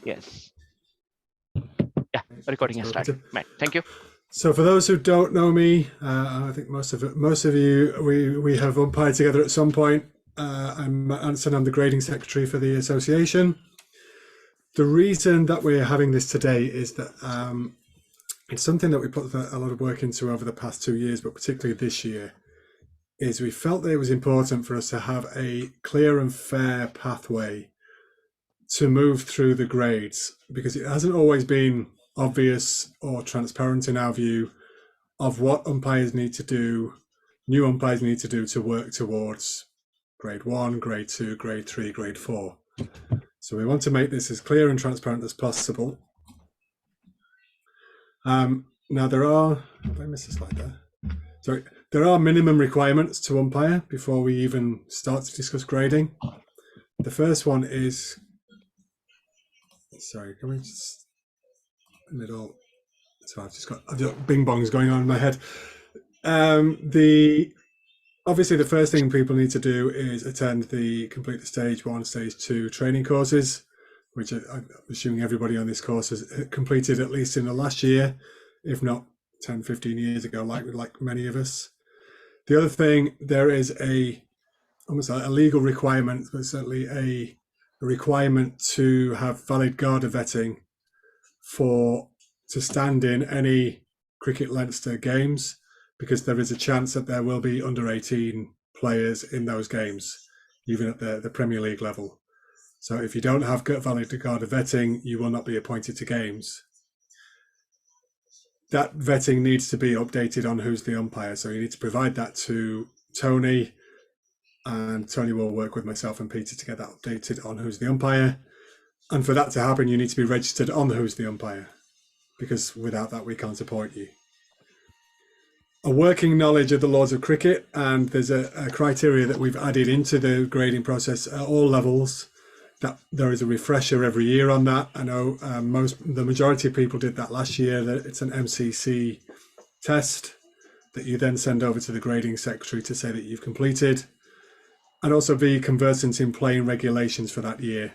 Yes. Yeah, recording has started. Matt, thank you. So for those who don't know me, I think most of you, we have umpired together at some point. I'm Anson, I'm the grading secretary for the association. The reason that we're having this today is that it's something that we put a lot of work into over the past 2 years, but particularly this year, is we felt that it was important for us to have a clear and fair pathway to move through the grades, because it hasn't always been obvious or transparent in our view of what umpires need to do, new umpires need to do to work towards grade 1, grade 2, grade 3, grade 4. So we want to make this as clear and transparent as possible. Now there are, have I missed a slide there? Sorry, there are minimum requirements to umpire before we even start to discuss grading. The first one is, sorry, can we just, middle, so I've got bing bongs going on in my head. Obviously the first thing people need to do is complete the stage 1, stage 2 training courses, which I'm assuming everybody on this course has completed at least in the last year, if not 10, 15 years ago, like many of us. The other thing, there is almost a legal requirement, but certainly a requirement to have valid Garda vetting to stand in any Cricket Leinster games, because there is a chance that there will be under 18 players in those games, even at the Premier League level. So if you don't have valid Garda vetting, you will not be appointed to games. That vetting needs to be updated on who's the umpire. So you need to provide that to Tony, and Tony will work with myself and Peter to get that updated on who's the umpire. And for that to happen, you need to be registered on who's the umpire, because without that, we can't appoint you. A working knowledge of the laws of cricket, and there's a criteria that we've added into the grading process at all levels, that there is a refresher every year on that. I know the majority of people did that last year. That it's an MCC test that you then send over to the grading secretary to say that you've completed, and also be conversant in playing regulations for that year.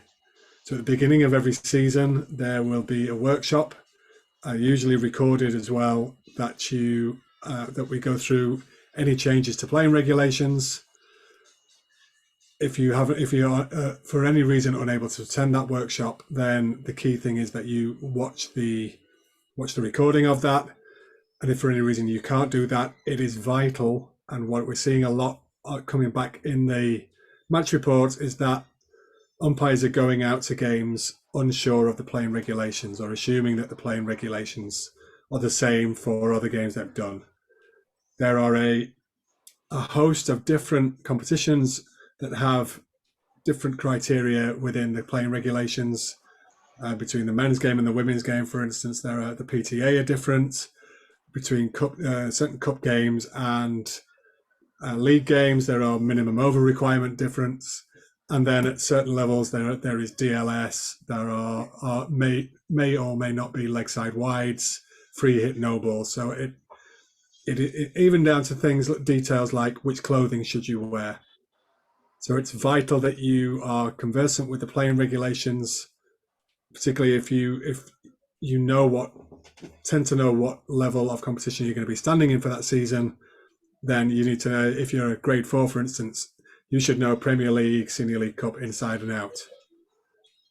So at the beginning of every season, there will be a workshop, usually recorded as well, that we go through any changes to playing regulations. If you are for any reason unable to attend that workshop, then the key thing is that you watch the recording of that. And if for any reason you can't do that, it is vital. And what we're seeing a lot coming back in the match reports is that umpires are going out to games unsure of the playing regulations, or assuming that the playing regulations are the same for other games they've done. There are a host of different competitions that have different criteria within the playing regulations. Between the men's game and the women's game, for instance, the PTA are different. Between certain cup games and league games, there are minimum over requirement difference. And then at certain levels, there is DLS. There are may or may not be leg side wides, free hit no balls. So it even down to details like which clothing should you wear. So it's vital that you are conversant with the playing regulations, particularly if you tend to know what level of competition you're going to be standing in for that season. Then you need to know, if you're a grade 4, for instance, you should know Premier League, Senior League Cup inside and out.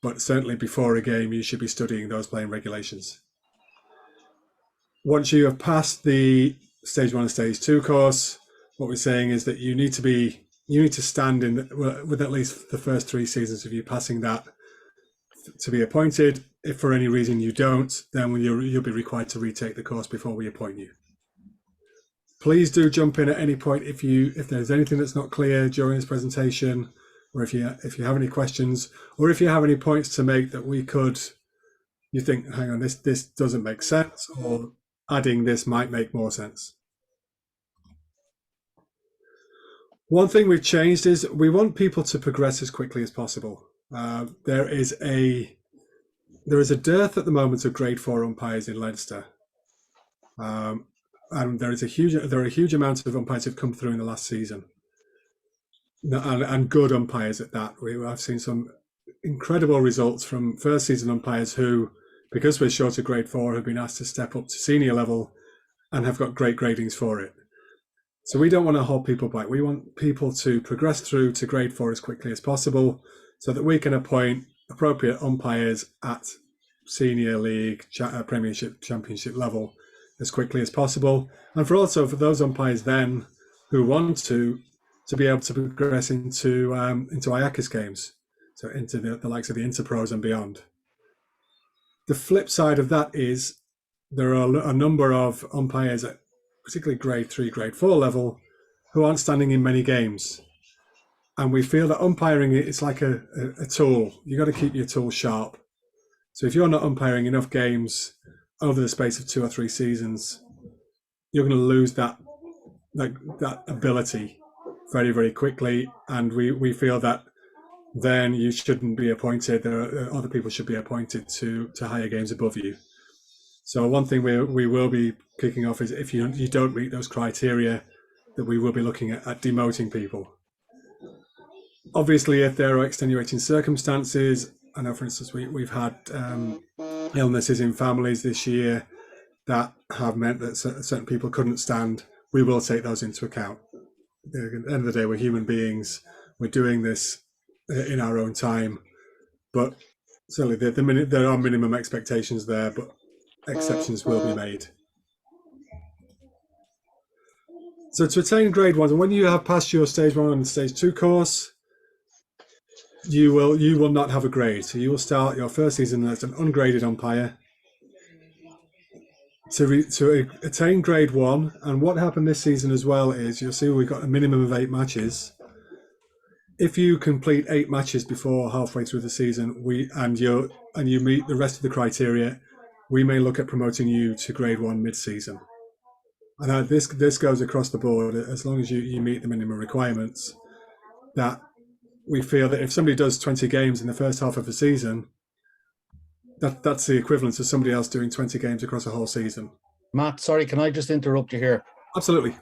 But certainly before a game, you should be studying those playing regulations. Once you have passed the stage 1 and stage 2 course, what we're saying is that you need to stand in with at least the first 3 seasons of you passing that to be appointed. If for any reason you don't, then you'll be required to retake the course before we appoint you. Please do jump in at any point if there's anything that's not clear during this presentation, or if you have any questions, or if you have any points to make that you think, hang on, this doesn't make sense, or adding this might make more sense. One thing we've changed is we want people to progress as quickly as possible. There is a dearth at the moment of grade 4 umpires in Leinster. And there are a huge amount of umpires who've come through in the last season, and good umpires at that. I've seen some incredible results from first season umpires who, because we're short of grade 4, have been asked to step up to senior level and have got great gradings for it. So we don't want to hold people back. We want people to progress through to grade 4 as quickly as possible so that we can appoint appropriate umpires at senior league, premiership, championship level as quickly as possible. And for those umpires then who want to be able to progress into IACUS games, so into the likes of the Interpros and beyond. The flip side of that is there are a number of umpires at particularly grade 3, grade 4 level who aren't standing in many games. And we feel that umpiring is like a tool. You got to keep your tool sharp. So if you're not umpiring enough games over the space of 2 or 3 seasons, you're going to lose that ability very, very quickly. And we feel that then you shouldn't be appointed. Other people should be appointed to higher games above you. So one thing we will be kicking off is if you don't meet those criteria, that we will be looking at demoting people. Obviously, if there are extenuating circumstances, I know, for instance, we've had illnesses in families this year that have meant that certain people couldn't stand. We will take those into account. At the end of the day, we're human beings. We're doing this in our own time, but certainly there are minimum expectations there, but exceptions will be made. So to attain grade 1, when you have passed your stage 1 and stage 2 course, you will not have a grade. So you will start your first season as an ungraded umpire. To attain grade 1, and what happened this season as well is you'll see we've got a minimum of 8 matches. If you complete 8 matches before halfway through the season, and you meet the rest of the criteria, we may look at promoting you to grade 1 mid-season. And this goes across the board as long as you meet the minimum requirements. That we feel that if somebody does 20 games in the first half of a season, that's the equivalent of somebody else doing 20 games across a whole season. Matt, sorry, can I just interrupt you here? Absolutely.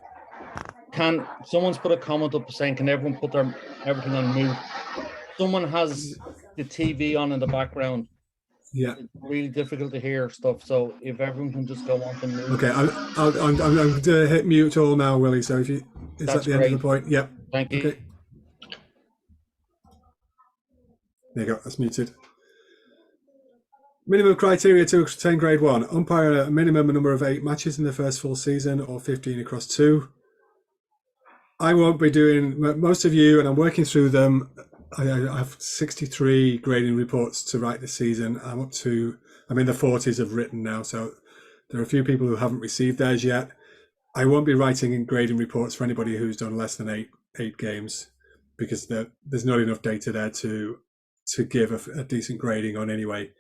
Can someone's put a comment up saying, can everyone put everything on mute? Someone has the TV on in the background. Yeah. It's really difficult to hear stuff. So if everyone can just go on to mute. Okay, I'm going to hit mute all now, Willie. So is that the end of the point? Yep. Thank you. Okay. There you go. That's muted. Minimum criteria to attain grade 1. Umpire a minimum number of 8 matches in the first full season or 15 across 2. I won't be doing most of you, and I'm working through them. I have 63 grading reports to write this season. I'm in the 40s of written now, so there are a few people who haven't received theirs yet. I won't be writing grading reports for anybody who's done less than eight games, because there's not enough data there to give a decent grading on anyway.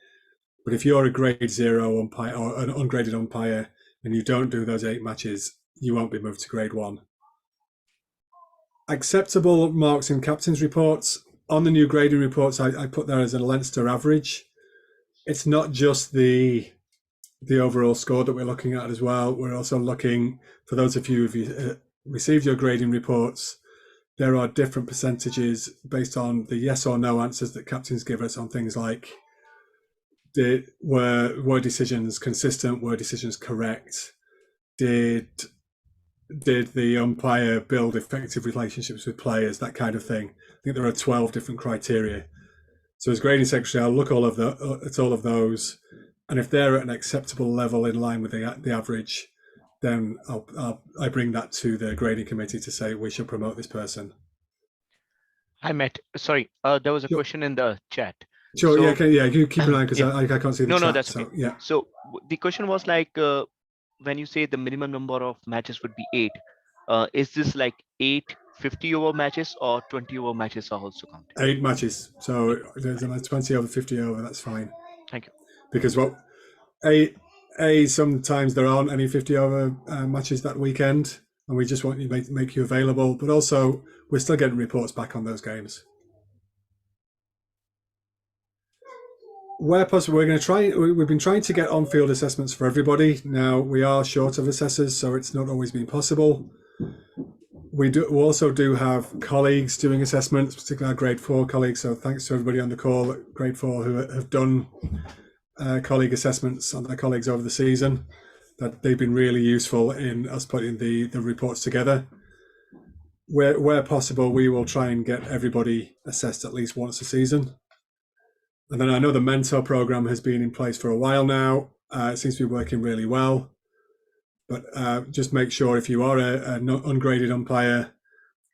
But if you're a grade 0 umpire or an ungraded umpire and you don't do those 8 matches, you won't be moved to grade 1. Acceptable marks in captain's reports. On the new grading reports, I put there as a Leinster average. It's not just the overall score that we're looking at as well. We're also looking, for those of you who've received your grading reports, there are different percentages based on the yes or no answers that captains give us on things like were decisions consistent, were decisions correct, did the umpire build effective relationships with players, that kind of thing. I think there are 12 different criteria. So as grading secretary, I'll look at all of those, and if they're at an acceptable level in line with the average, then I bring that to the grading committee to say we should promote this person. Hi, Matt. Sorry, there was a question in the chat. Sure. So, you keep an eye because I can't see the chat. No, that's okay. So, yeah. So the question was like, when you say the minimum number of matches would be 8, is this like 8 50-over matches or 20-over matches are also counted? 8 matches. So there's 20 over, 50 over. That's fine. Thank you. Because sometimes there aren't any 50-over matches that weekend, and we just want you to make you available. But also, we're still getting reports back on those games. Where possible, we've been trying to get on-field assessments for everybody. Now, we are short of assessors, so it's not always been possible. We also do have colleagues doing assessments, particularly our grade 4 colleagues. So thanks to everybody on the call at grade 4 who have done colleague assessments on their colleagues over the season. That they've been really useful in us putting the reports together. Where possible, we will try and get everybody assessed at least once a season. And then I know the mentor program has been in place for a while now. It seems to be working really well. But just make sure if you are an ungraded umpire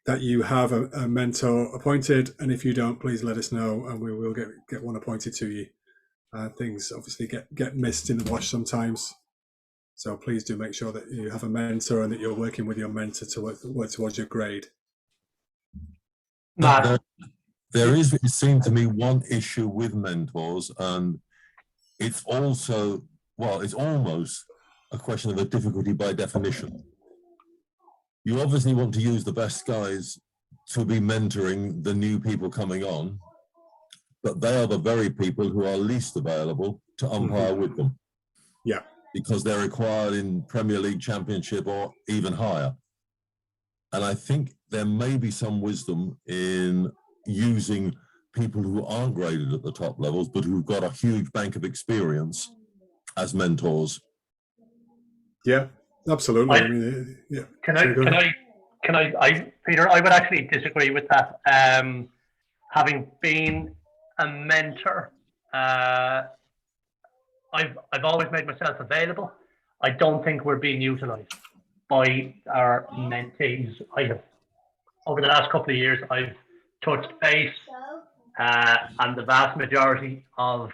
that you have a mentor appointed. And if you don't, please let us know and we will get one appointed to you. Things obviously get missed in the wash sometimes. So please do make sure that you have a mentor and that you're working with your mentor to work towards your grade. Matt. There is, it seemed to me, one issue with mentors, and it's also, well, it's almost a question of a difficulty by definition. You obviously want to use the best guys to be mentoring the new people coming on, but they are the very people who are least available to umpire with them. Yeah. Because they're required in Premier League, Championship, or even higher. And I think there may be some wisdom in using people who aren't graded at the top levels, but who've got a huge bank of experience as mentors. Yeah, absolutely. I mean, yeah. Can I, Peter, I would actually disagree with that. Having been a mentor, I've always made myself available. I don't think we're being utilised by our mentees. Over the last couple of years, I've touched base, and the vast majority of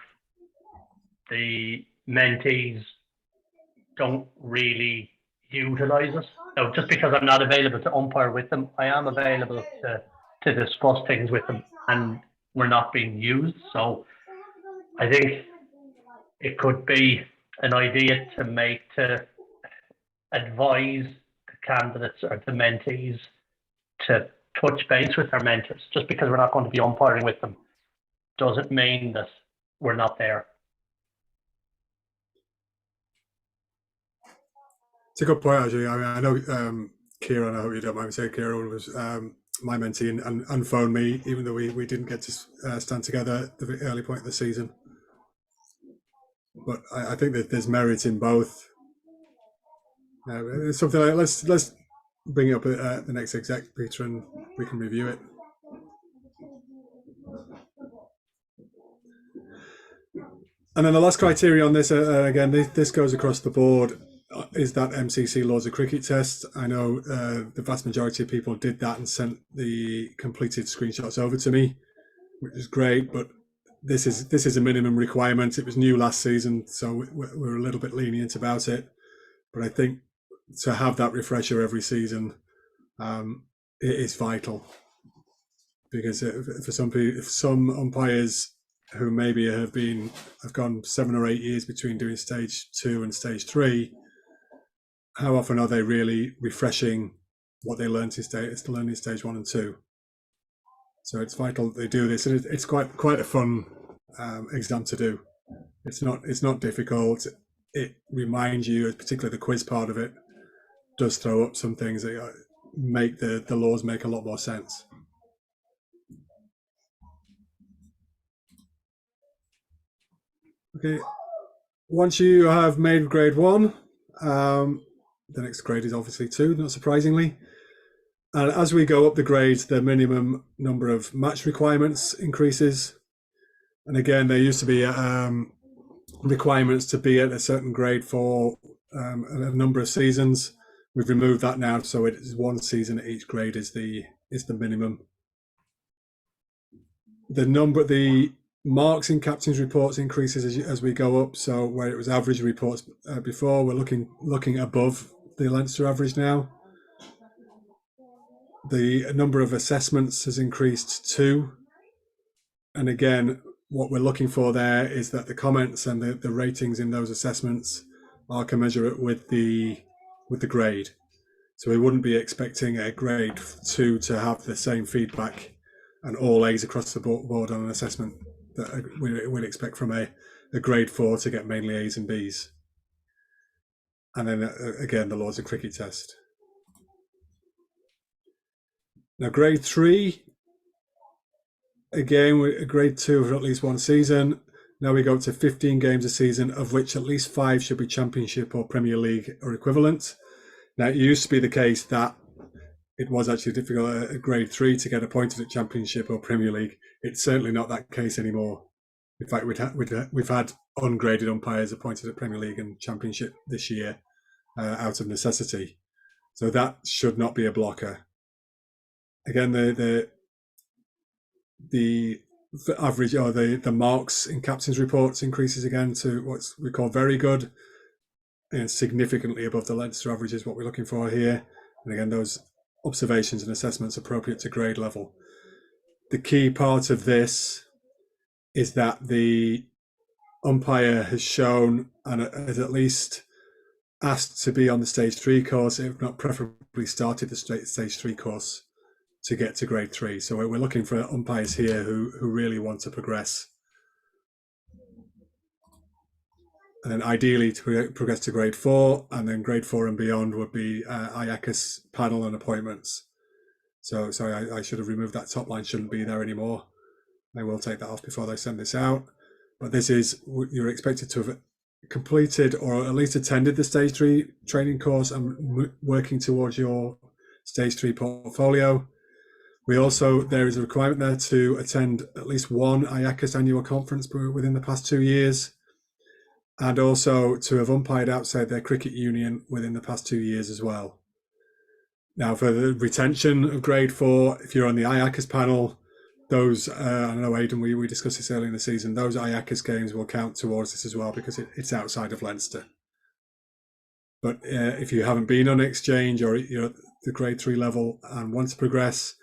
the mentees don't really utilise us. Now, just because I'm not available to umpire with them, I am available to discuss things with them, and we're not being used. So I think it could be an idea to advise the candidates or the mentees to touch base with their mentors. Just because we're not going to be umpiring with them doesn't mean that we're not there. It's a good point, actually. I mean, I know Kieran, I hope you don't mind me saying, Kieran was my mentee and phoned me, even though we didn't get to stand together at the early point of the season. But I think that there's merit in both. It's something like, let's bring it up at the next exec, Peter, and we can review it. And then the last criteria on this, again, this goes across the board, is that MCC Lords of Cricket test. I know the vast majority of people did that and sent the completed screenshots over to me, which is great, but this is a minimum requirement. It was new last season, so we're a little bit lenient about it. But I think to have that refresher every season, it is vital, because for some umpires who maybe have gone 7 or 8 years between doing stage 2 and stage 3, how often are they really refreshing what they learned in stage 1 and 2? So it's vital that they do this, and it's quite a fun exam to do. It's not difficult. It reminds you, particularly the quiz part of it, does throw up some things that make the laws make a lot more sense. Okay, once you have made grade 1, the next grade is obviously 2, not surprisingly. And as we go up the grades, the minimum number of match requirements increases. And again, there used to be requirements to be at a certain grade for a number of seasons. We've removed that now, so it is 1 season at each grade is the minimum. The marks in captain's reports increases as we go up. So where it was average reports before, we're looking above the Leinster average now. The number of assessments has increased too. And again, what we're looking for there is that the comments and the ratings in those assessments are commensurate with the grade. So we wouldn't be expecting a grade 2 to have the same feedback and all A's across the board on an assessment that we'd expect from a grade 4 to get mainly A's and B's. And then again, the Lords of Cricket test. Now, grade 3, again, a grade 2 for at least one season. Now we go up to 15 games a season, of which at least 5 should be Championship or Premier League or equivalent. Now, it used to be the case that it was actually difficult at grade 3 to get appointed at Championship or Premier League. It's certainly not that case anymore. In fact, we've had ungraded umpires appointed at Premier League and Championship this year out of necessity. So that should not be a blocker. Again, the average or the marks in captains reports increases again to what we call very good, and significantly above the Leinster average is what we're looking for here. And again, those observations and assessments appropriate to grade level. The key part of this is that the umpire has shown and has at least asked to be on the stage 3 course, if not preferably started the stage 3 course to get to grade 3. So we're looking for umpires here who really want to progress. And then ideally to progress to grade 4, and then grade 4 and beyond would be IACUS panel and appointments. So sorry, I should have removed that top line, shouldn't be there anymore. They will take that off before they send this out. But this is, you're expected to have completed or at least attended the stage 3 training course and working towards your stage 3 portfolio. We also, there is a requirement there to attend at least one IACUS annual conference within the past 2 years, and also to have umpired outside their cricket union within the past 2 years as well. Now, for the retention of grade 4, if you're on the IACUS panel, those, I don't know, Aidan, we discussed this earlier in the season, those IACUS games will count towards this as well because it's outside of Leinster. But if you haven't been on exchange or you're at the grade 3 level and want to progress,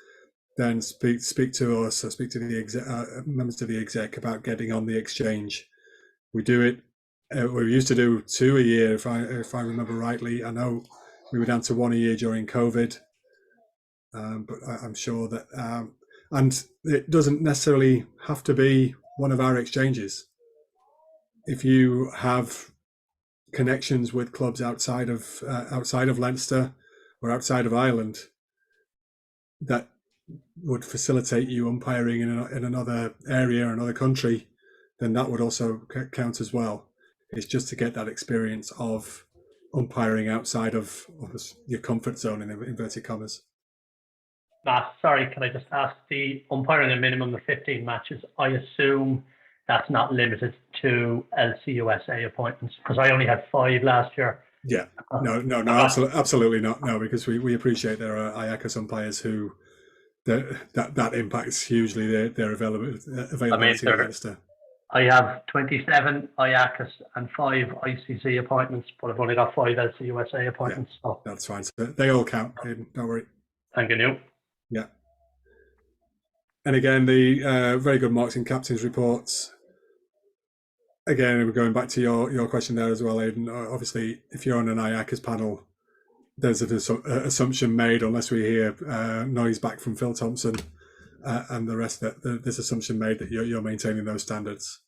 then speak to us or speak to the members of the exec about getting on the exchange. We do it. We used to do 2 a year, if I remember rightly. I know we were down to 1 a year during COVID, but I'm sure that, and it doesn't necessarily have to be one of our exchanges. If you have connections with clubs outside of Leinster or outside of Ireland that would facilitate you umpiring in another area or another country, then that would also count as well. It's just to get that experience of umpiring outside of your comfort zone, in inverted commas. Matt, sorry, can I just ask, the umpiring a minimum of 15 matches, I assume that's not limited to LCUSA appointments, because I only had 5 last year. Yeah, no, absolutely not. No, because we appreciate there are IACUS umpires who that impacts hugely their availability at Leinster. I have 27 IACUS and 5 ICC appointments, but I've only got 5 LCUSA appointments. Yeah, so that's fine. So they all count. Don't worry. Thank you. Yeah. And again, the very good marks in captains reports. Again, we're going back to your question there as well, Aidan. Obviously, if you're on an IACUS panel, there's an assumption made, unless we hear noise back from Phil Thompson and the rest, that this assumption made that you're maintaining those standards.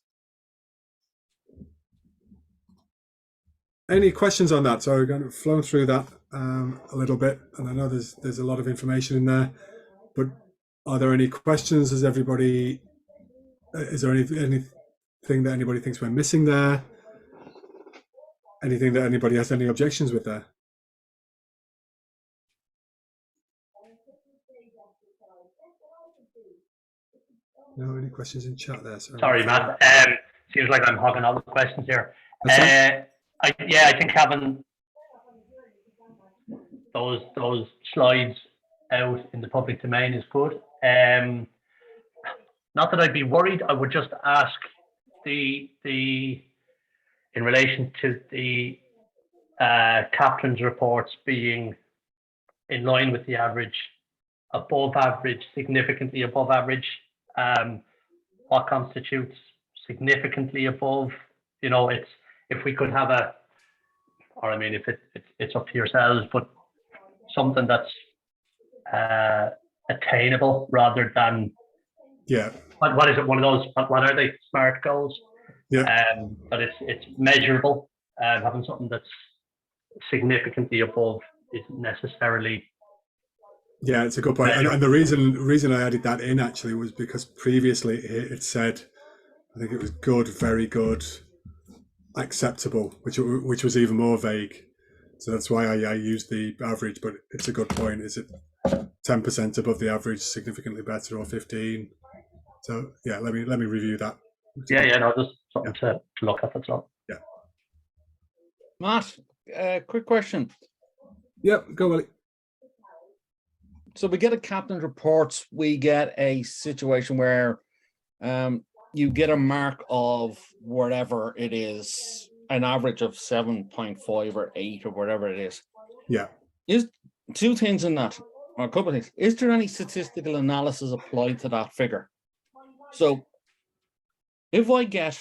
Any questions on that? So we're going to flow through that a little bit, and I know there's a lot of information in there, but are there any questions? Is there anything that anybody thinks we're missing there? Anything that anybody has any objections with there? No, any questions in chat there? Sorry, Matt. Seems like I'm hogging all the questions here. I think having those slides out in the public domain is good. Not that I'd be worried. I would just ask in relation to the captain's reports being in line with the average, above average, significantly above average. What constitutes significantly above? You know, it's, if we could have it's up to yourselves, but something that's attainable rather than, yeah. What is it? One of those, what are they? SMART goals. Yeah. But it's measurable. Having something that's significantly above isn't necessarily Yeah, it's a good point. And the reason I added that in actually was because previously it said, I think it was good, very good, acceptable, which was even more vague. So that's why I used the average. But it's a good point. Is it 10% above the average, significantly better, or 15? So yeah, let me review that. Yeah, no, just something to look at. That's all. Yeah. Matt, quick question. Yep, go Willie. So we get a captain's reports. We get a situation where you get a mark of whatever it is, an average of 7.5 or 8 or whatever it is. Yeah. Is two things in that, or a couple of things. Is there any statistical analysis applied to that figure? So if I get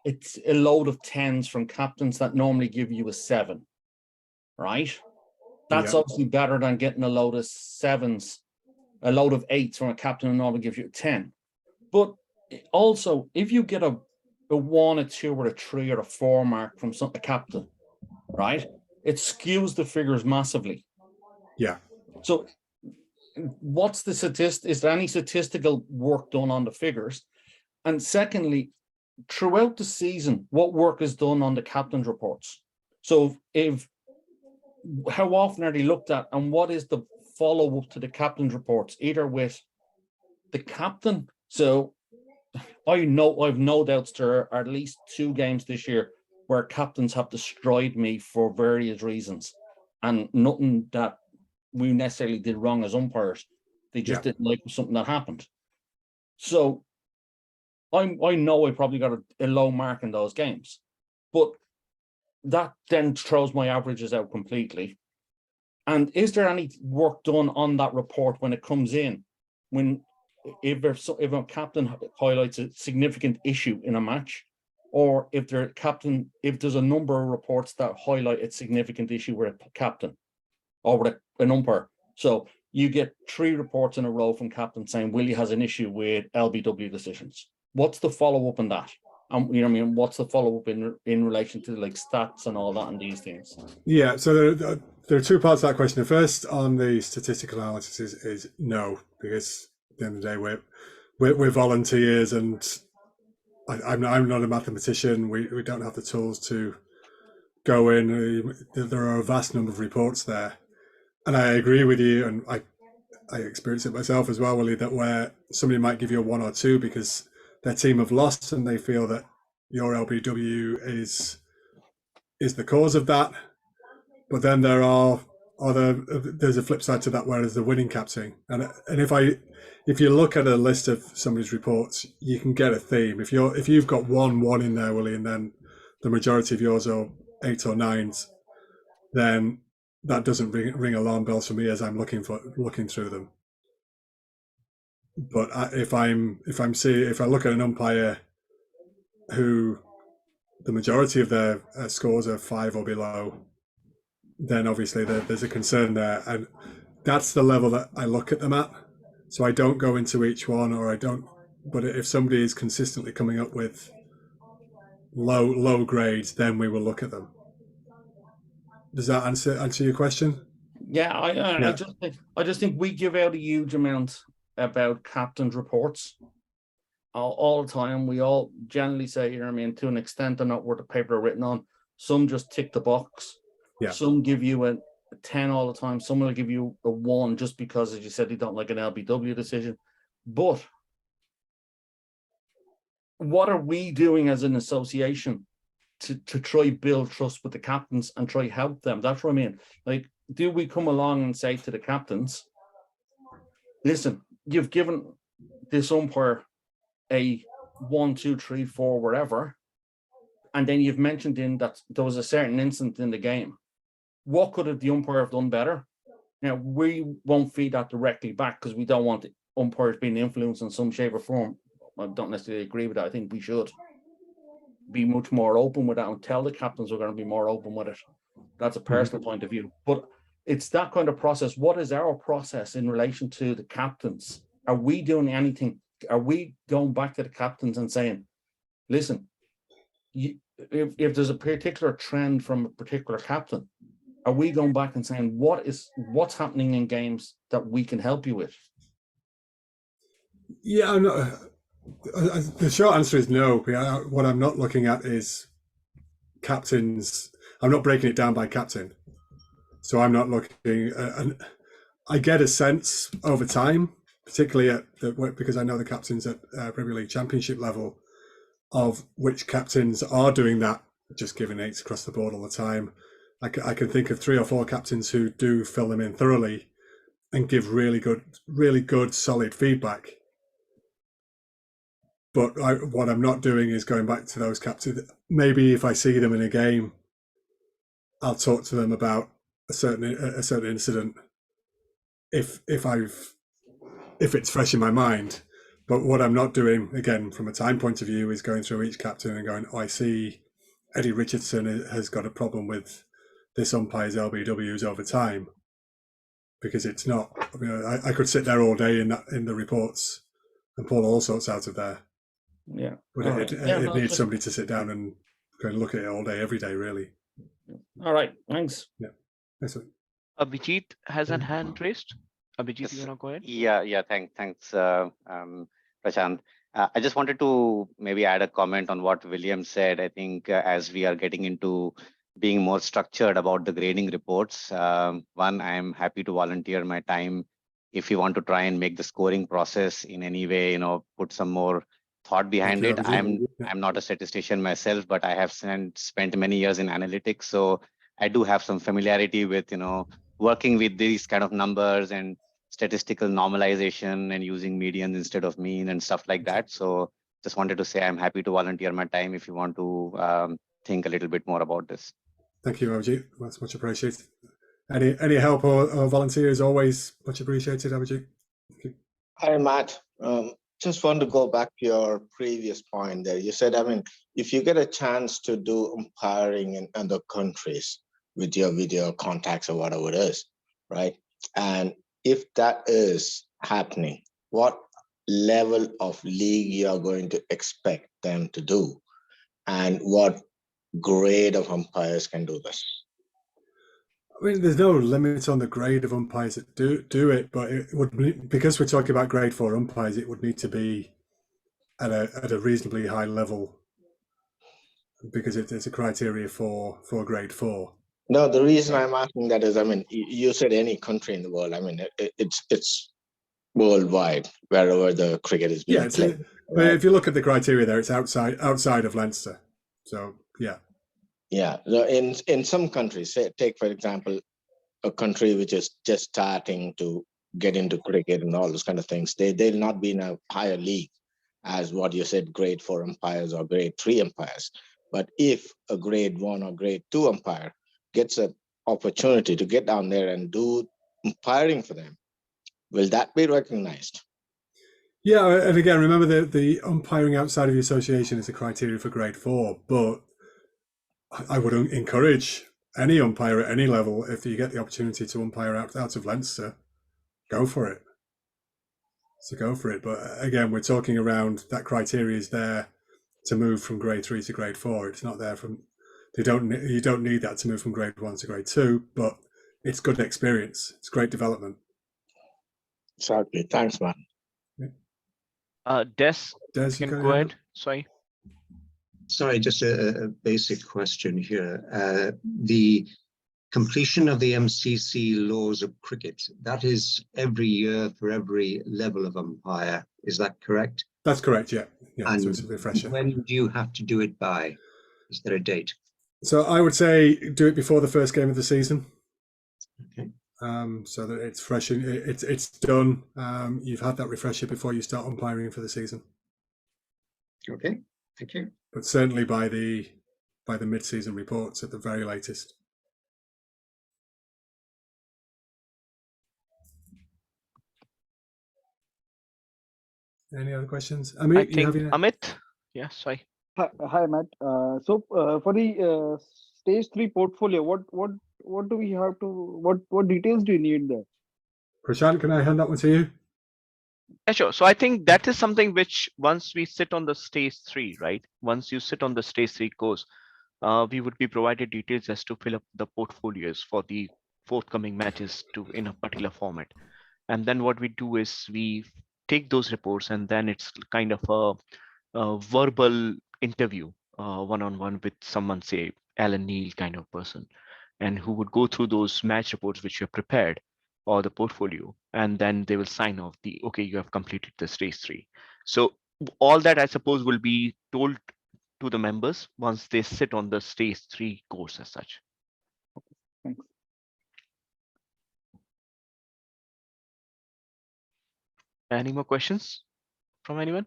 it's a load of 10s from captains that normally give you a 7, right? That's obviously better than getting a load of 7s, a load of 8s from a captain who normally gives you a 10. But also, if you get a 1, a 2, or a 3, or a 4 mark from a captain, right? It skews the figures massively. Yeah. So what's the statistic? Is there any statistical work done on the figures? And secondly, throughout the season, what work is done on the captain's reports? So how often are they looked at, and what is the follow-up to the captain's reports, either with the captain? So I've no doubts there are at least 2 games this year where captains have destroyed me for various reasons, and nothing that we necessarily did wrong as umpires. They just didn't like something that happened. So I know I probably got a low mark in those games, but that then throws my averages out completely. And is there any work done on that report when it comes in, if a captain highlights a significant issue in a match, or if there's a number of reports that highlight a significant issue with a captain or with an umpire? So you get 3 reports in a row from captain saying Willie has an issue with LBW decisions. What's the follow-up on that? You know what I mean? What's the follow-up in relation to like stats and all that and these things? Yeah, so there are 2 parts to that question. The first on the statistical analysis is no, because at the end of the day we're volunteers, and I'm not a mathematician. We don't have the tools to go in. There are a vast number of reports there, and I agree with you, and I experience it myself as well, Willie, that where somebody might give you a 1 or 2 because their team have lost and they feel that your LBW is the cause of that. But then there's a flip side to that, where there's the winning captain. And if you look at a list of somebody's reports, you can get a theme. If you've got 1 in there, Willie, and then the majority of yours are 8 or 9s, then that doesn't ring alarm bells for me as I'm looking through them. But if I look at an umpire who the majority of their scores are 5 or below, then obviously there's a concern there, and that's the level that I look at them at. So I don't go into each one, or I don't. But if somebody is consistently coming up with low grades, then we will look at them. Does that answer your question? Yeah, I just think we give out a huge amount about captain's reports all the time. We all generally say, you know what I mean, to an extent, they're not worth the paper they're written on. Some just tick the box. Yeah. Some give you a 10 all the time. Some will give you a 1 just because, as you said, they don't like an LBW decision. But what are we doing as an association to try build trust with the captains and try help them? That's what I mean. Like, do we come along and say to the captains, listen, you've given this umpire a 1, 2, 3, 4, whatever, and then you've mentioned in that there was a certain incident in the game. What could the umpire have done better? Now, we won't feed that directly back because we don't want the umpires being influenced in some shape or form. I don't necessarily agree with that. I think we should be much more open with that and tell the captains we're going to be more open with it. That's a personal point of view. But it's that kind of process. What is our process in relation to the captains? Are we doing anything? Are we going back to the captains and saying, listen, if there's a particular trend from a particular captain, Are we going back and saying what's happening in games that we can help you with? Yeah, I'm not. The short answer is no. What I'm not looking at is captains. I'm not breaking it down by captain. So I'm not looking. I get a sense over time, particularly because I know the captains at Premier League Championship level, of which captains are doing that, just giving 8s across the board all the time. I can think of 3 or 4 captains who do fill them in thoroughly and give really good, solid feedback. But what I'm not doing is going back to those captains. Maybe if I see them in a game, I'll talk to them about a certain incident if it's fresh in my mind. But what I'm not doing, again, from a time point of view, is going through each captain and going, oh, I see Eddie Richardson has got a problem with this umpire's LBWs over time, because it's not. I could sit there all day in the reports and pull all sorts out of there. Yeah, but it needs somebody to sit down and go and look at it all day, every day, really. All right, thanks. Yeah, excellent. Abhijit has a hand raised. Abhijit, you want to go ahead? Yeah. Thanks, Prashant. I just wanted to maybe add a comment on what William said. I think as we are getting into being more structured about the grading reports, one, I am happy to volunteer my time if you want to try and make the scoring process in any way, put some more thought behind it. I'm not a statistician myself, but I have spent many years in analytics, so I do have some familiarity with working with these kind of numbers and statistical normalization and using medians instead of mean and stuff like that. So just wanted to say I'm happy to volunteer my time if you want to think a little bit more about this. Thank you, Abhijit. That's much appreciated. Any help or volunteer is always much appreciated, Abhijit. Hi, Matt. Just want to go back to your previous point there. You said, if you get a chance to do umpiring in other countries with your video contacts or whatever it is, right? And if that is happening, what level of league you are going to expect them to do, and what grade of umpires can do this? There's no limit on the grade of umpires that do it, but it would, because we're talking about grade 4 umpires, it would need to be at a reasonably high level, because it's a criteria for grade 4. No, the reason I'm asking that is, you said any country in the world. It's worldwide, wherever the cricket is being played. But if you look at the criteria there, it's outside of Leinster. So yeah. Yeah, in some countries, take for example, a country which is just starting to get into cricket and all those kind of things, they'll not be in a higher league as what you said, grade 4 umpires or grade 3 umpires. But if a grade 1 or grade 2 umpire gets an opportunity to get down there and do umpiring for them, will that be recognized? Yeah, and again, remember the umpiring outside of the association is a criteria for grade 4, but I would encourage any umpire at any level, if you get the opportunity to umpire out of Leinster, go for it. So go for it. But again, we're talking around that criteria is there to move from grade 3 to grade 4. It's not there you don't need that to move from grade 1 to grade 2, but it's good experience. It's great development. Exactly. Thanks, man. Des, you can go ahead. Sorry, just a basic question here. The completion of the MCC laws of cricket, that is every year for every level of umpire. Is that correct? That's correct, yeah. And so it's a refresher. When do you have to do it by? Is there a date? So I would say do it before the first game of the season. Okay. So that it's fresh, it's done. You've had that refresher before you start umpiring for the season. Okay, thank you. But certainly by the mid-season reports at the very latest. Any other questions? Amit? Yeah, sorry. Hi, Matt. So for the stage 3 portfolio, what do we have to, what details do you need there? Prashant, can I hand that one to you? Yeah, sure. So I think that is something which once we sit on the stage 3, right? Once you sit on the stage 3 course, we would be provided details as to fill up the portfolios for the forthcoming matches to in a particular format. And then what we do is we take those reports, and then it's kind of a verbal interview, one-on-one with someone, say Alan Neil kind of person, and who would go through those match reports which you have prepared or the portfolio, and then they will sign off the, okay, you have completed the stage 3. So all that, I suppose, will be told to the members once they sit on the stage 3 course as such. Thanks. Any more questions from anyone?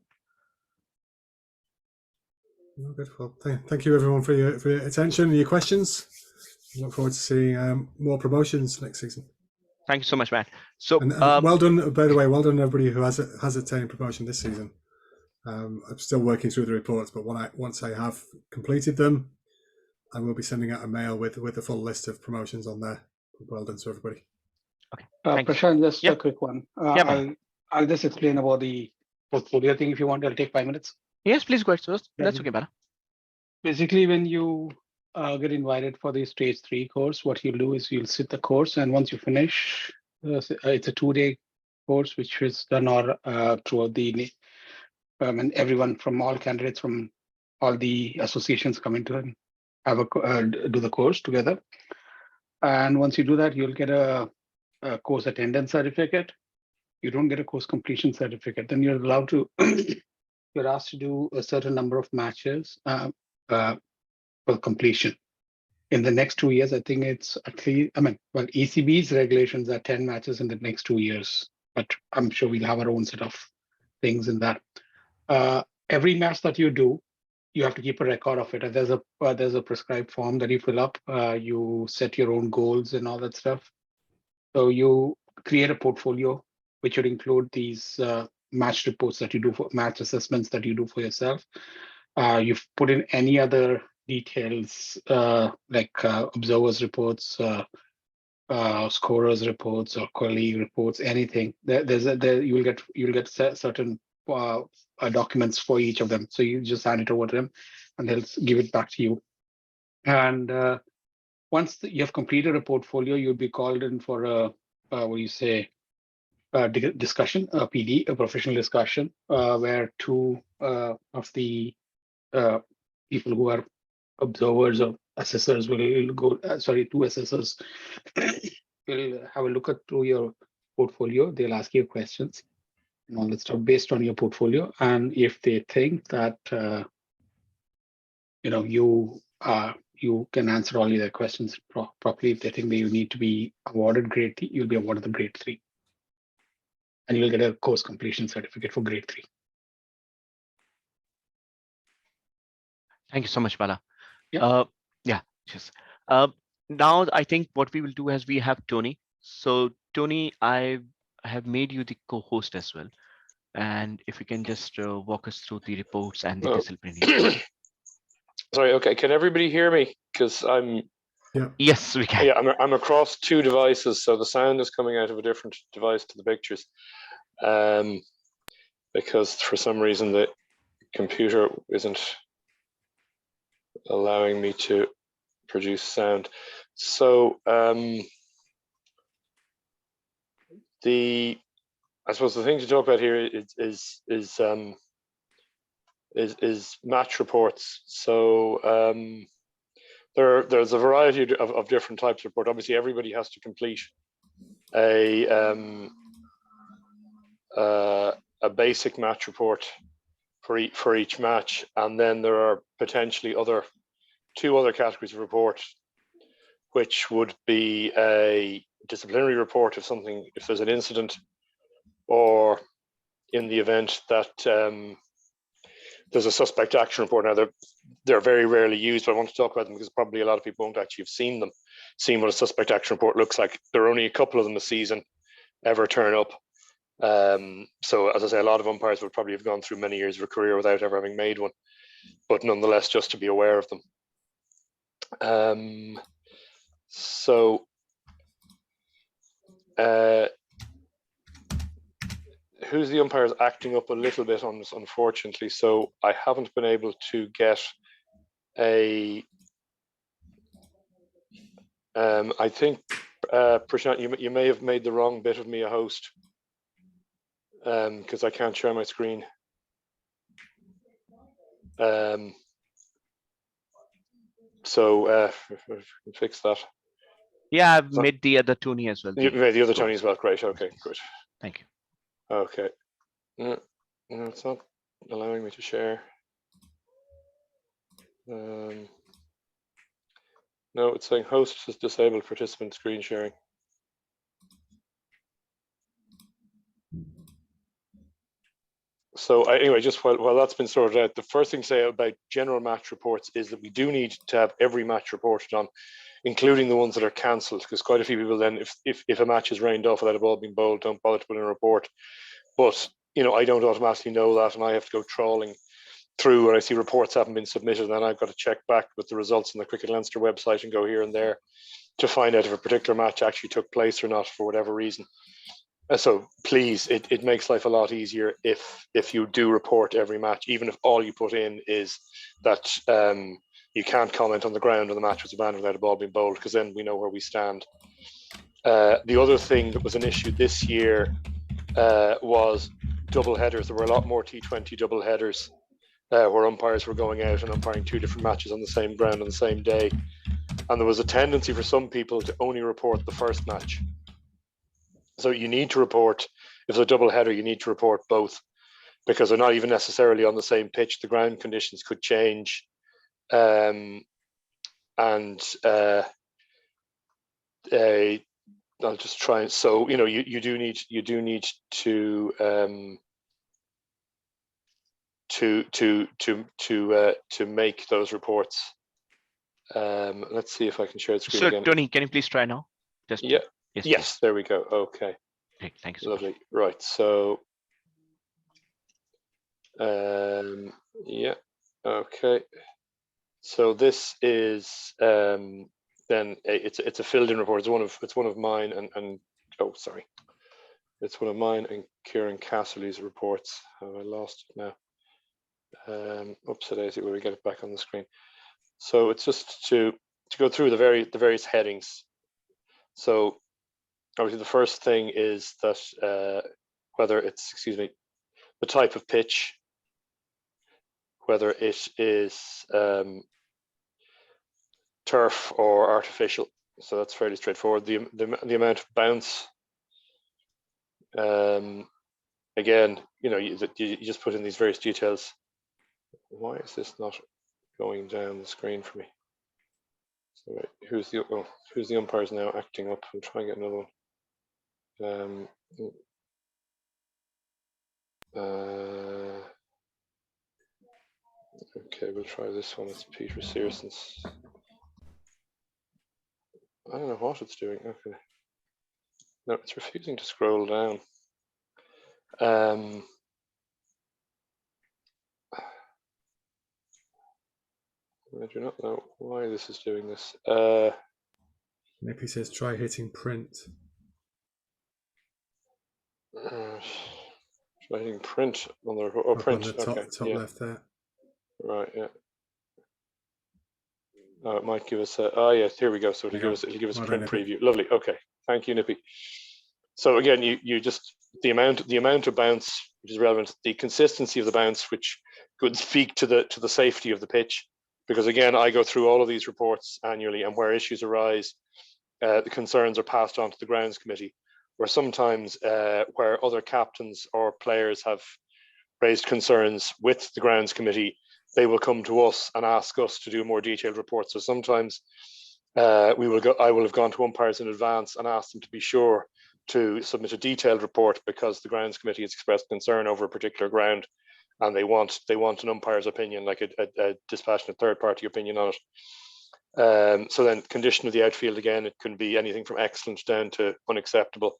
No, good. Well, thank you everyone for your attention and your questions. I look forward to seeing more promotions next season. Thank you so much, Matt. So And well done, by the way, well done everybody who has attained promotion this season. I'm still working through the reports, but once I have completed them, I will be sending out a mail with a full list of promotions on there. Well done to everybody. Okay. Thanks. Prashant, just Yeah. a quick one. Yeah, I'll just explain about the portfolio thing if you want. I'll take 5 minutes. yes, please go ahead first. That's okay, Bala. Basically, when you get invited for the stage 3 course, what you'll do is you'll sit the course, and once you finish, it's a 2-day course which is done throughout the and everyone from all candidates from all the associations come into and have do the course together. And once you do that, you'll get a course attendance certificate. You don't get a course completion certificate. Then you're allowed to you're asked to do a certain number of matches for completion. In the next 2 years, I think it's at least, ECB's regulations are 10 matches in the next 2 years, but I'm sure we'll have our own set of things in that. Every match that you do, you have to keep a record of it. There's a prescribed form that you fill up. You set your own goals and all that stuff. So you create a portfolio, which would include these match reports that you do for match assessments that you do for yourself. You've put in any other details like observers reports, scorers reports, or colleague reports, anything. You'll get certain documents for each of them. So you just hand it over to them, and they'll give it back to you. And once you have completed a portfolio, you'll be called in for a discussion, a PD, a professional discussion, where two of the people who are observers or assessors will go. Two assessors will have a look through your portfolio. They'll ask you questions and all that stuff based on your portfolio. And if they think that you can answer all of their questions properly, if they think that you need to be awarded grade 3, you'll be awarded the grade 3. And you'll get a course completion certificate for grade 3. Thank you so much, Bala. Yeah. Yes. Now I think what we will do is we have Tony. So Tony, I have made you the co-host as well. And if you can just walk us through the reports and the disciplinary. Sorry, okay, can everybody hear me? Because I'm... Yeah. Yes, we can. Yeah, I'm across 2 devices, so the sound is coming out of a different device to the pictures. Because for some reason the computer isn't allowing me to produce sound. So I suppose the thing to talk about here is match reports. So there's a variety of different types of report. Obviously, everybody has to complete a basic match report for each match, and then there are potentially 2 other categories of report, which would be a disciplinary report if there's an incident, or in the event that there's a suspect action report. Now they're very rarely used, but I want to talk about them because probably a lot of people won't actually have seen what a suspect action report looks like. There are only a couple of them a season ever turn up. So as I say, a lot of umpires would probably have gone through many years of a career without ever having made one, but nonetheless, just to be aware of them. Who's the umpires acting up a little bit on this, unfortunately. So I haven't been able to get a I think, Prashant, you may have made the wrong bit of me a host, because I can't share my screen. So fix that. Yeah, I've made the other Tony as well. You made the other Tony as well. Great. Okay, good. Thank you. Okay. No, it's not allowing me to share. No, it's saying host has disabled participant screen sharing. So anyway, just while that's been sorted out, the first thing to say about general match reports is that we do need to have every match reported on, including the ones that are cancelled, because quite a few people then, if a match is rained off without a ball being bowled, don't bother to put in a report. But I don't automatically know that, and I have to go trawling through when I see reports haven't been submitted, and then I've got to check back with the results on the Cricket Leinster website and go here and there to find out if a particular match actually took place or not for whatever reason. So please, it makes life a lot easier if you do report every match, even if all you put in is that you can't comment on the ground and the match was abandoned without a ball being bowled, because then we know where we stand. The other thing that was an issue this year was double headers. There were a lot more T20 double headers where umpires were going out and umpiring two different matches on the same ground on the same day. And there was a tendency for some people to only report the first match. So you need to report, if it's a double header, you need to report both, because they're not even necessarily on the same pitch. The ground conditions could change. I'll just try and, so you do need to make those reports. Let's see if I can share the screen again. Tony, can you please try now? Yeah. Yes, there we go. Okay. Great, thank you so Lovely. Much. Right. So yeah. Okay. So this is then it's a filled in report. It's one of mine and oh sorry. It's one of mine and Kieran Casserly's reports. Have I lost it now? Oops, daisy, where we get it back on the screen. So it's just to go through the various headings. So obviously the first thing is that whether it's, the type of pitch, whether it is turf or artificial. So that's fairly straightforward. The amount of bounce. Again, you just put in these various details. Why is this not going down the screen for me? So wait, who's the umpires now acting up? I'll try and get another one. Okay, we'll try this one. It's Peter Searson's. I don't know what it's doing. Okay. No, it's refusing to scroll down. I do not know why this is doing this. Maybe he says try hitting print. Try hitting print on the print On the top, okay. top left there. Right, yeah. Oh, it might give us a. Oh yes, here we go. So it'll give us a print preview. Lovely. Okay, thank you, Nippy. So again, you just the amount of bounce which is relevant, the consistency of the bounce, which could speak to the safety of the pitch, because again, I go through all of these reports annually, and where issues arise, the concerns are passed on to the grounds committee, where sometimes where other captains or players have raised concerns with the grounds committee, they will come to us and ask us to do a more detailed report. So sometimes I will have gone to umpires in advance and asked them to be sure to submit a detailed report, because the grounds committee has expressed concern over a particular ground, and they want an umpire's opinion, like a dispassionate third party opinion on it. So then condition of the outfield, again, it can be anything from excellent down to unacceptable.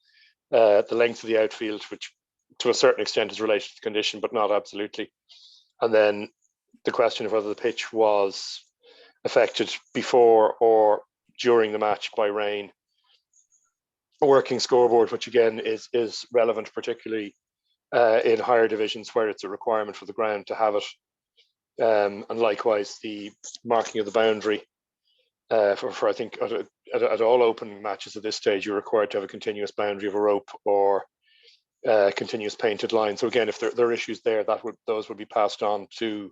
The length of the outfield, which to a certain extent is related to the condition, but not absolutely. And then the question of whether the pitch was affected before or during the match by rain. A working scoreboard, which again is relevant, particularly in higher divisions where it's a requirement for the ground to have it. And likewise, the marking of the boundary for I think at all opening matches at this stage, you're required to have a continuous boundary of a rope or continuous painted line. So again, if there are issues there, those would be passed on to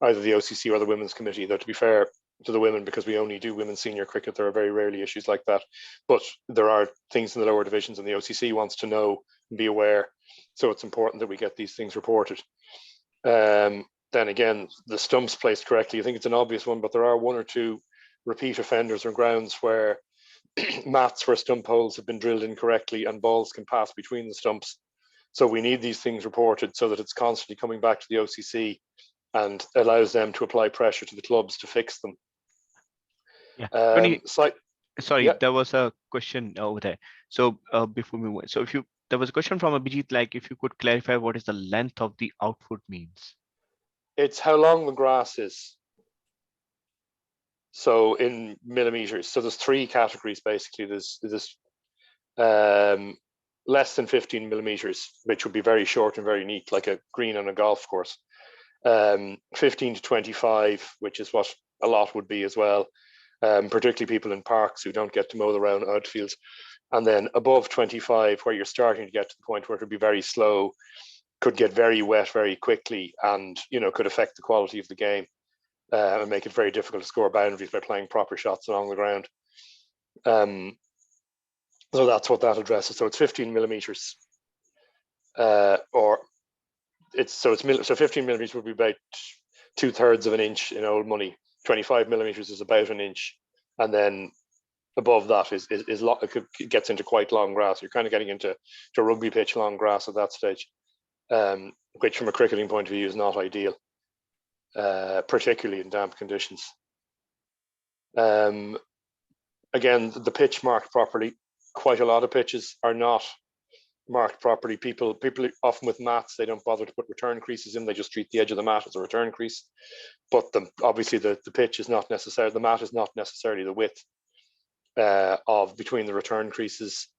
either the OCC or the Women's Committee. Though to be fair to the women, because we only do women's senior cricket, there are very rarely issues like that. But there are things in the lower divisions, and the OCC wants to know and be aware. So it's important that we get these things reported. Then again, the stumps placed correctly, I think it's an obvious one, but there are one or two repeat offenders or grounds where mats for stump holes have been drilled incorrectly and balls can pass between the stumps. So we need these things reported so that it's constantly coming back to the OCC and allows them to apply pressure to the clubs to fix them. Yeah. Sorry, there was a question over there. So before we move, so there was a question from Abhijit, like if you could clarify what is the length of the output means. It's how long the grass is. So in millimeters. So there's three categories basically. There's less than 15 millimeters, which would be very short and very neat, like a green on a golf course. 15 to 25, which is what a lot would be as well, particularly people in parks who don't get to mow around outfields. And then above 25, where you're starting to get to the point where it would be very slow, could get very wet very quickly, and could affect the quality of the game and make it very difficult to score boundaries by playing proper shots along the ground. So that's what that addresses. So it's 15 millimeters, so 15 millimeters would be about 2/3 of an inch in old money. 25 millimeters is about an inch, and then above that it gets into quite long grass. You're kind of getting into rugby pitch long grass at that stage, which from a cricketing point of view is not ideal, particularly in damp conditions. Again, the pitch marked properly. Quite a lot of pitches are not marked properly. People often with mats, they don't bother to put return creases in. They just treat the edge of the mat as a return crease. But obviously the pitch is not necessarily, the mat is not necessarily the width of between the return creases.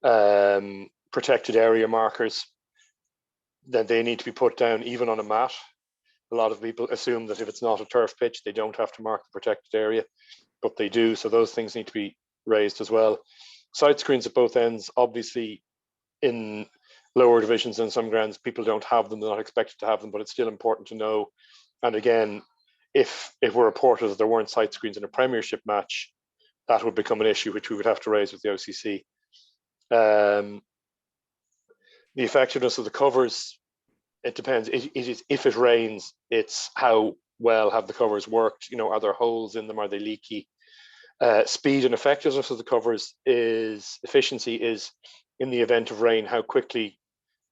Protected area markers, that they need to be put down even on a mat. A lot of people assume that if it's not a turf pitch, they don't have to mark the protected area, but they do. So those things need to be raised as well. Side screens at both ends, obviously in lower divisions and some grounds, people don't have them, they're not expected to have them, but it's still important to know. And again, if we're reported that there weren't side screens in a Premiership match, that would become an issue which we would have to raise with the OCC. The effectiveness of the covers, it depends. If it rains, it's how well have the covers worked? Are there holes in them? Are they leaky? Speed and effectiveness of the covers efficiency is in the event of rain, how quickly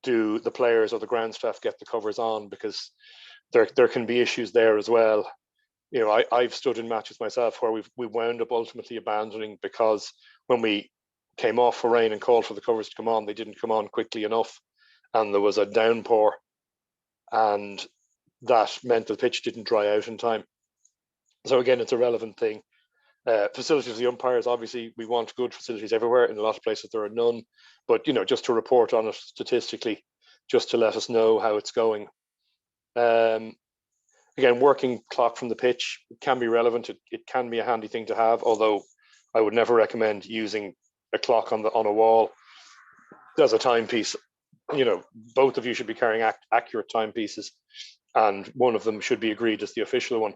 do the players or the ground staff get the covers on, because there can be issues there as well. I've stood in matches myself where we wound up ultimately abandoning because when we came off for rain and called for the covers to come on, they didn't come on quickly enough, and there was a downpour, and that meant the pitch didn't dry out in time. So again, it's a relevant thing. Facilities of the umpires, obviously we want good facilities everywhere. In a lot of places there are none, but just to report on it statistically, just to let us know how it's going. Again, working clock from the pitch can be relevant. It can be a handy thing to have, although I would never recommend using a clock on a wall as a timepiece. Both of you should be carrying accurate timepieces, and one of them should be agreed as the official one.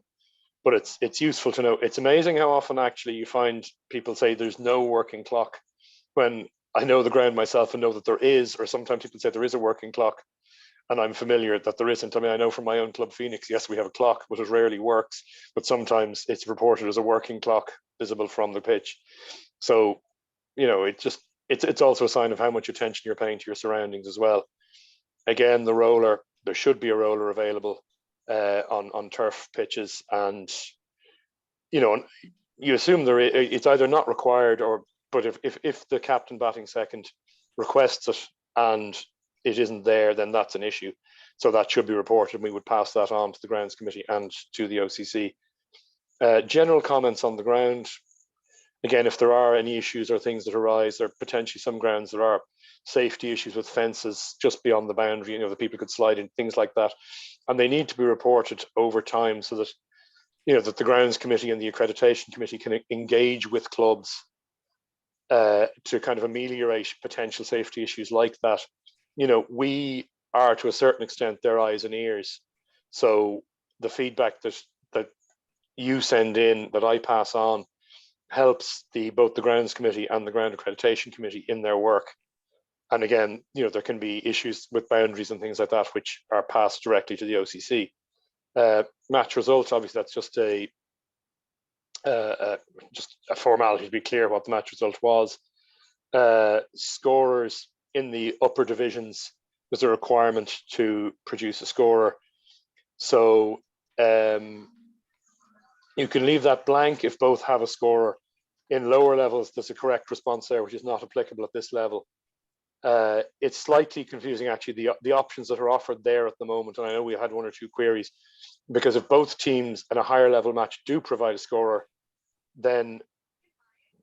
But it's useful to know. It's amazing how often actually you find people say there's no working clock, when I know the ground myself and know that there is, or sometimes people say there is a working clock, and I'm familiar that there isn't. I mean, I know from my own club, Phoenix, yes, we have a clock, but it rarely works. But sometimes it's reported as a working clock visible from the pitch. So, it's also a sign of how much attention you're paying to your surroundings as well. Again, the roller, there should be a roller available on turf pitches, and you assume it's either not required but if the captain batting second requests it and it isn't there, then that's an issue. So that should be reported, and we would pass that on to the grounds committee and to the OCC. General comments on the ground. Again, if there are any issues or things that arise, there are potentially some grounds there are safety issues with fences just beyond the boundary, that people could slide in, things like that. And they need to be reported over time so that, that the grounds committee and the accreditation committee can engage with clubs to kind of ameliorate potential safety issues like that. We are to a certain extent their eyes and ears. So the feedback that you send in, that I pass on, helps both the grounds committee and the ground accreditation committee in their work. And again, there can be issues with boundaries and things like that, which are passed directly to the OCC. Match results, obviously, that's just a formality to be clear what the match result was. Scorers in the upper divisions, there's a requirement to produce a scorer. So you can leave that blank if both have a scorer. In lower levels, there's a correct response there, which is not applicable at this level. It's slightly confusing, actually, the options that are offered there at the moment. And I know we had one or two queries, because if both teams in a higher level match do provide a scorer, then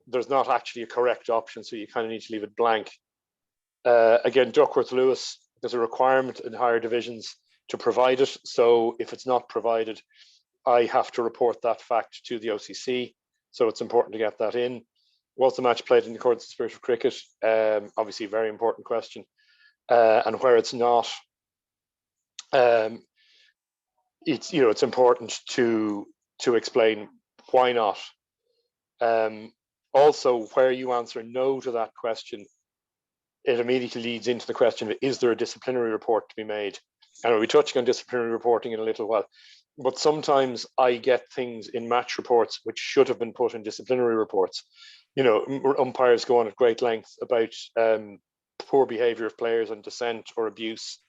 there's not actually a correct option. So you kind of need to leave it blank. Again, Duckworth Lewis, there's a requirement in higher divisions to provide it. So if it's not provided, I have to report that fact to the OCC. So it's important to get that in. Was the match played in accordance with the spirit of cricket? Obviously, a very important question. And where it's not, it's important to explain why not. Also, where you answer no to that question, it immediately leads into the question of, is there a disciplinary report to be made? And we'll be touching on disciplinary reporting in a little while. But sometimes I get things in match reports which should have been put in disciplinary reports. Umpires go on at great length about poor behavior of players and dissent or abuse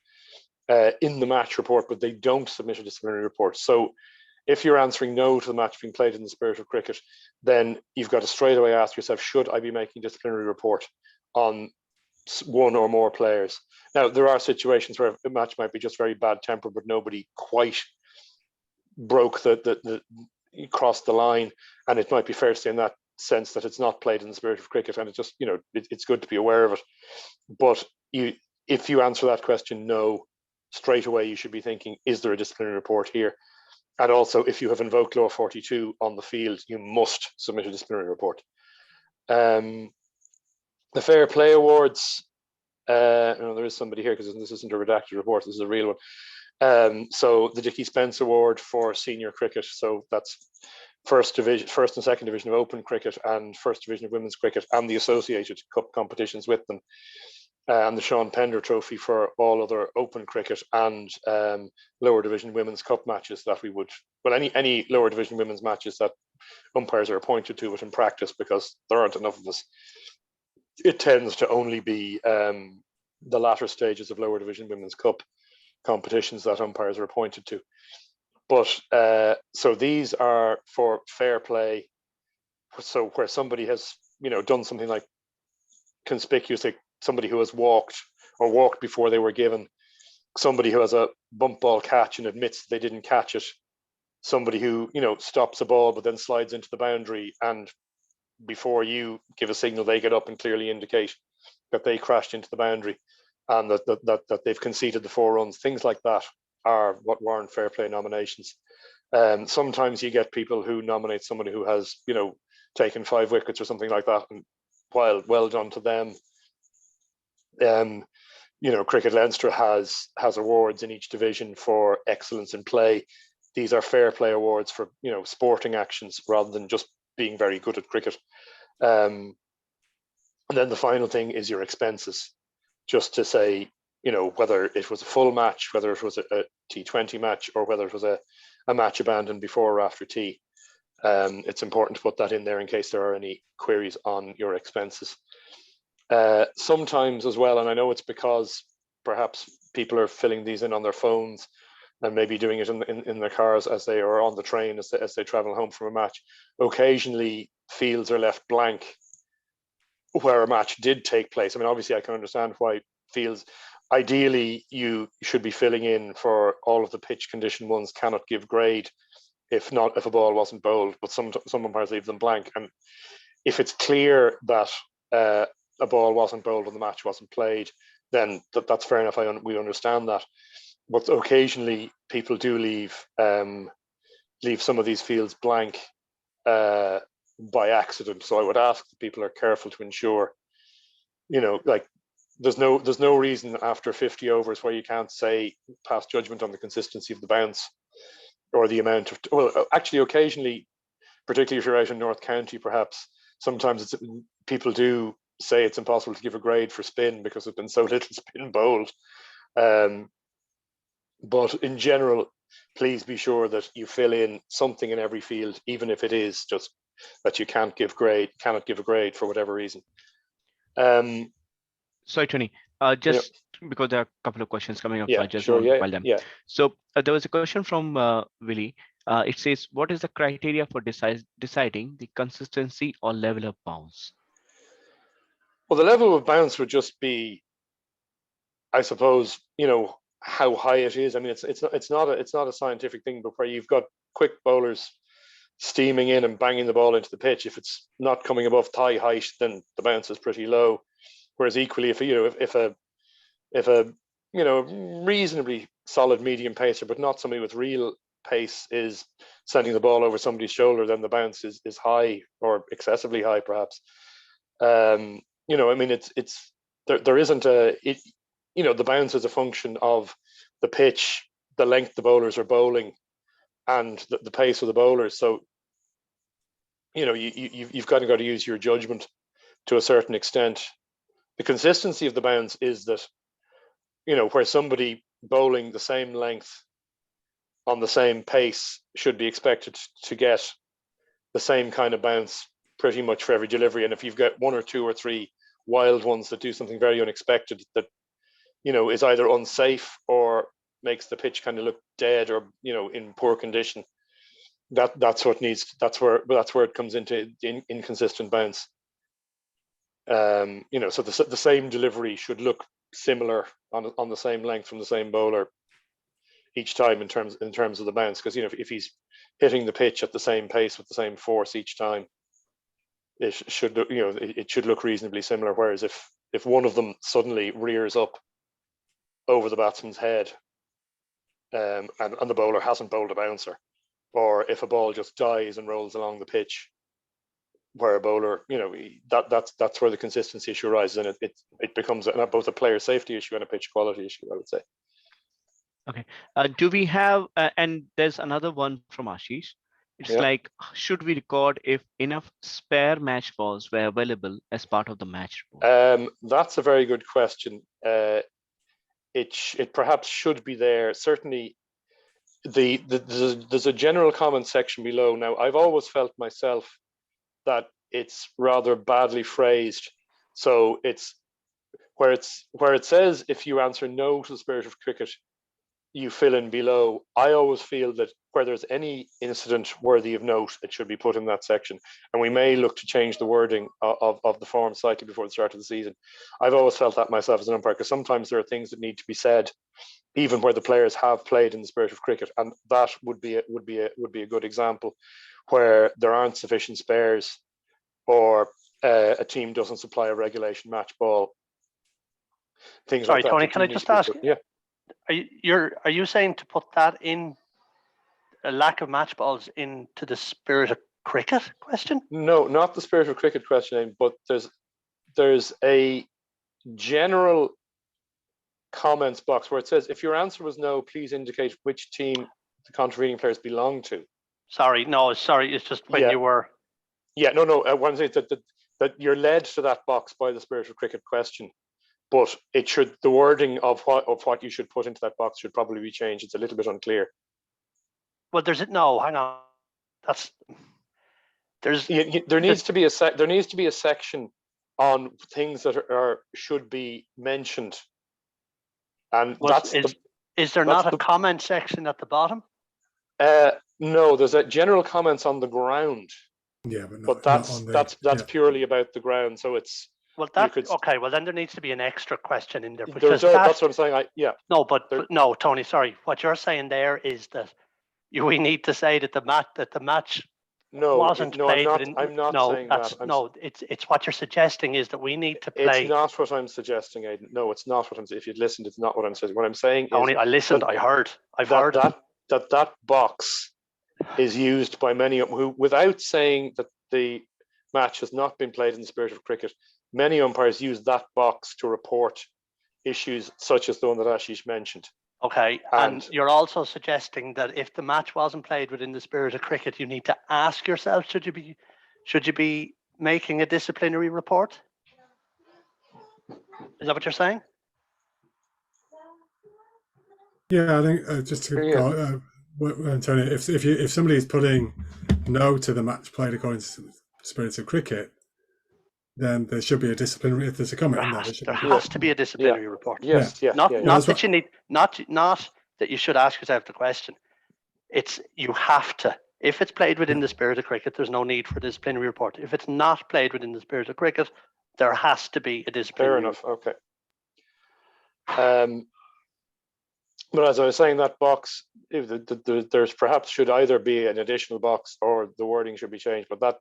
in the match report, but they don't submit a disciplinary report. So if you're answering no to the match being played in the spirit of cricket, then you've got to straight away ask yourself, should I be making a disciplinary report on one or more players? Now, there are situations where a match might be just very bad temper, but nobody quite broke crossed the line, and it might be fair to say in that sense that it's not played in the spirit of cricket, and it just, it's good to be aware of it. But if you answer that question no, straight away you should be thinking, is there a disciplinary report here? And also, if you have invoked law 42 on the field, you must submit a disciplinary report. The Fair Play Awards, there is somebody here, because this isn't a redacted report, this is a real one. So the Dickie Spence Award for senior cricket. So that's first and second division of open cricket and first division of women's cricket and the associated cup competitions with them. And the Sean Pender Trophy for all other open cricket and lower division women's cup matches that we would, any lower division women's matches that umpires are appointed to, but in practice, because there aren't enough of us, it tends to only be the latter stages of lower division women's cup competitions that umpires are appointed to. But so these are for fair play. So where somebody has, done something like conspicuously, somebody who has walked before they were given, somebody who has a bump ball catch and admits they didn't catch it, somebody who, stops a ball but then slides into the boundary, and before you give a signal, they get up and clearly indicate that they crashed into the boundary and that they've conceded the 4 runs. Things like that are what warrant fair play nominations. Sometimes you get people who nominate somebody who has, taken 5 wickets or something like that, and while well done to them. Cricket Leinster has awards in each division for excellence in play. These are fair play awards for, sporting actions rather than just being very good at cricket. And then the final thing is your expenses, just to say, whether it was a full match, whether it was a T20 match, or whether it was a match abandoned before or after tea. It's important to put that in there in case there are any queries on your expenses. Sometimes as well, and I know it's because perhaps people are filling these in on their phones and maybe doing it in their cars as they are on the train as they travel home from a match. Occasionally, fields are left blank where a match did take place. I mean, obviously, I can understand why fields. Ideally, you should be filling in for all of the pitch condition ones. Cannot give grade if a ball wasn't bowled, but some umpires leave them blank. And if it's clear that a ball wasn't bowled and the match wasn't played, then that's fair enough. We understand that. But occasionally people do leave some of these fields blank by accident. So I would ask that people are careful to ensure, like there's no reason after 50 overs where you can't say pass judgment on the consistency of the bounce or the amount of, well, actually occasionally, particularly if you're out in North County, perhaps sometimes people do say it's impossible to give a grade for spin because there's been so little spin bowled. But in general, please be sure that you fill in something in every field, even if it is just that you cannot give a grade for whatever reason. Sorry, Tony. Just because there are a couple of questions coming up, so I just want to file them. So there was a question from Willie. It says, what is the criteria for deciding the consistency or level of bounce? Well, the level of bounce would just be, I suppose, how high it is. I mean, it's not a scientific thing, but where you've got quick bowlers steaming in and banging the ball into the pitch, if it's not coming above thigh height, then the bounce is pretty low. Whereas equally, if a reasonably solid medium pacer, but not somebody with real pace, is sending the ball over somebody's shoulder, then the bounce is high or excessively high, perhaps. I mean, there isn't the bounce is a function of the pitch, the length the bowlers are bowling, and the pace of the bowlers. So, you've got to use your judgment to a certain extent. The consistency of the bounce is that, where somebody bowling the same length on the same pace should be expected to get the same kind of bounce pretty much for every delivery. And if you've got one or two or three wild ones that do something very unexpected that, is either unsafe or makes the pitch kind of look dead or, in poor condition, that's where it comes into inconsistent bounce. So the same delivery should look similar on the same length from the same bowler each time in terms of the bounce, because if he's hitting the pitch at the same pace with the same force each time, it should look reasonably similar. Whereas if one of them suddenly rears up over the batsman's head, and the bowler hasn't bowled a bouncer, or if a ball just dies and rolls along the pitch, where a bowler, that's where the consistency issue arises, and it becomes both a player safety issue and a pitch quality issue, I would say. Okay. Do we have, and there's another one from Ashish. It's like, should we record if enough spare match balls were available as part of the match report? That's a very good question. It perhaps should be there. Certainly, there's a general comment section below. Now, I've always felt myself that it's rather badly phrased. So it's where it says, if you answer no to the spirit of cricket, you fill in below. I always feel that where there's any incident worthy of note, it should be put in that section. And we may look to change the wording of the form slightly before the start of the season. I've always felt that myself as an umpire, because sometimes there are things that need to be said, even where the players have played in the spirit of cricket, and that would be a good example where there aren't sufficient spares, or a team doesn't supply a regulation match ball. Things Sorry, like that. Tony, can I just ask? Yeah. Are you saying to put that in, a lack of match balls, into the spirit of cricket question? No, not the spirit of cricket question, but there's a general comments box where it says, if your answer was no, please indicate which team the contravening players belong to. Sorry, it's just when you were. Yeah, no. One thing that you're led to that box by the spirit of cricket question, but the wording of what you should put into that box should probably be changed. It's a little bit unclear. Well, hang on. There needs to be a section on things that should be mentioned, and is there not a comment section at the bottom? No, there's a general comments on the ground. Yeah, but that's purely about the ground. So it's okay. Well, then there needs to be an extra question in there. That's what I'm saying. No, Tony. Sorry, what you're saying there is that we need to say that the match wasn't played. I'm not saying that. It's what you're suggesting is that we need to play. It's not what I'm suggesting, Aidan. No, it's not what I'm saying. If you'd listened, it's not what I'm saying. What I'm saying Tony, is, I listened. I heard. I've heard that box is used by many who, without saying that the match has not been played in the spirit of cricket, many umpires use that box to report issues such as the one that Ashish mentioned. Okay, and you're also suggesting that if the match wasn't played within the spirit of cricket, you need to ask yourself, should you be making a disciplinary report? Is that what you're saying? Yeah, I think just to go, Tony, if somebody's putting no to the match played according to the spirit of cricket, then there should be a disciplinary. If there's a comment in there, there has to be a disciplinary report. Yes, not that you need, not that you should ask yourself the question. It's you have to. If it's played within the spirit of cricket, there's no need for a disciplinary report. If it's not played within the spirit of cricket, there has to be a disciplinary. Fair enough. Okay. But as I was saying, that box, there's perhaps should either be an additional box or the wording should be changed. But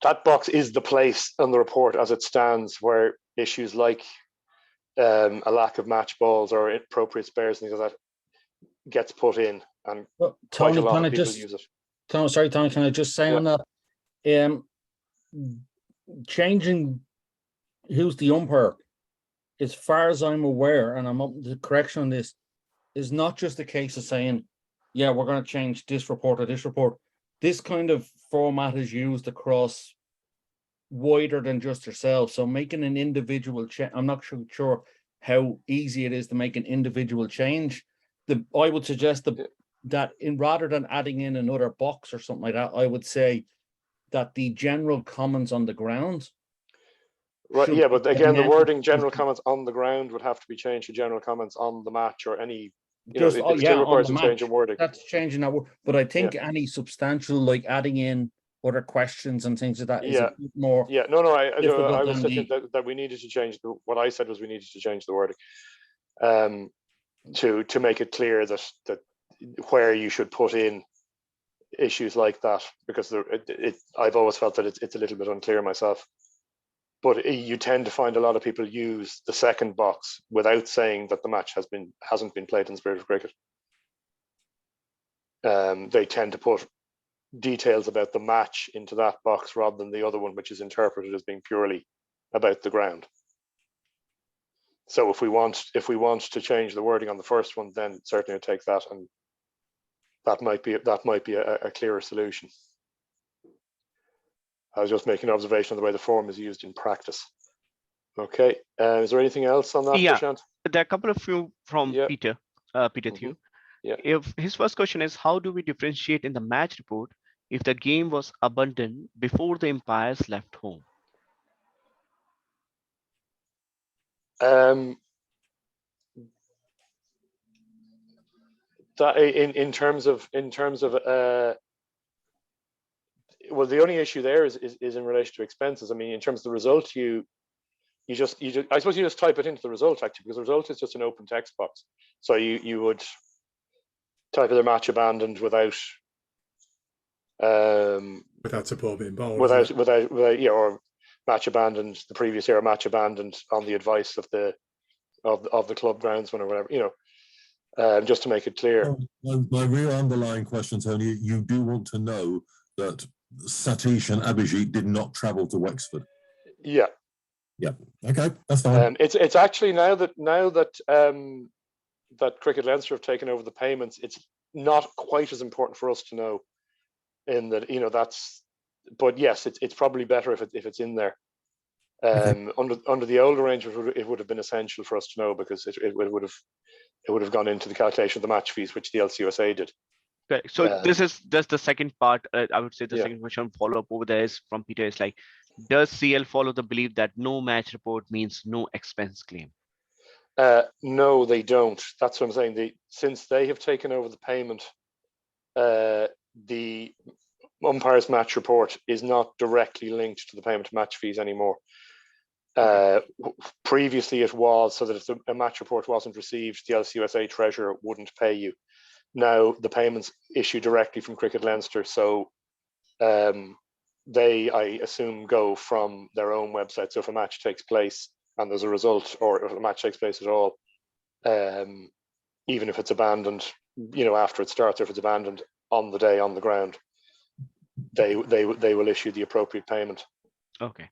that box is the place on the report as it stands where issues like a lack of match balls or appropriate spares and things like that gets put in, and quite a lot of people use it. Tony, can I just say on that? Changing who's the umpire, as far as I'm aware, and I'm up to correction on this, is not just a case of saying, yeah, we're going to change this report or this report. This kind of format is used across wider than just yourself. So making an individual change, I'm not sure how easy it is to make an individual change. I would suggest that rather than adding in another box or something like that, I would say that the general comments on the ground. Right, yeah, but again, the wording "general comments on the ground" would have to be changed to "general comments on the match" or any. It still requires a change in wording. That's changing that word, but I think any substantial, like adding in other questions and things like that, is a bit more. Yeah, no, I was thinking that we needed to change. What I said was we needed to change the wording, to make it clear that where you should put in issues like that, because I've always felt that it's a little bit unclear myself. But you tend to find a lot of people use the second box without saying that the match hasn't been played in the spirit of cricket. They tend to put details about the match into that box rather than the other one, which is interpreted as being purely about the ground. So if we want to change the wording on the first one, then certainly I'd take that, and that might be a clearer solution. I was just making an observation of the way the form is used in practice. Okay, is there anything else on that, Prashant? There are a couple of few from Peter Thew. If his first question is, how do we differentiate in the match report if the game was abandoned before the umpires left home? That in terms of well, the only issue there is in relation to expenses. I mean, in terms of the result, you just I suppose you just type it into the result, actually, because the result is just an open text box. So you would type the match abandoned without support being bowled, without or match abandoned the previous year, or match abandoned on the advice of the club groundsman or whatever, just to make it clear. My real underlying question, Tony, you do want to know that Satish and Abhijit did not travel to Wexford. Yeah. Okay, that's fine. It's actually now that that Cricket Leinster have taken over the payments, it's not quite as important for us to know. In that, but yes, it's probably better if it's in there. Under the old arrangement, it would have been essential for us to know, because it would have gone into the calculation of the match fees, which the LCUSA did. Okay, so this is just the second part. I would say the second question follow up over there is from Peter. Is like, does CL follow the belief that no match report means no expense claim? No, they don't. That's what I'm saying. Since they have taken over the payment, the umpire's match report is not directly linked to the payment of match fees anymore. Previously it was, so that if a match report wasn't received, the LCUSA treasurer wouldn't pay you. Now the payments issue directly from Cricket Leinster, so they, I assume, go from their own website. So if a match takes place and there's a result, or if a match takes place at all, even if it's abandoned, after it starts, or if it's abandoned on the day on the ground, they will issue the appropriate payment. Okay.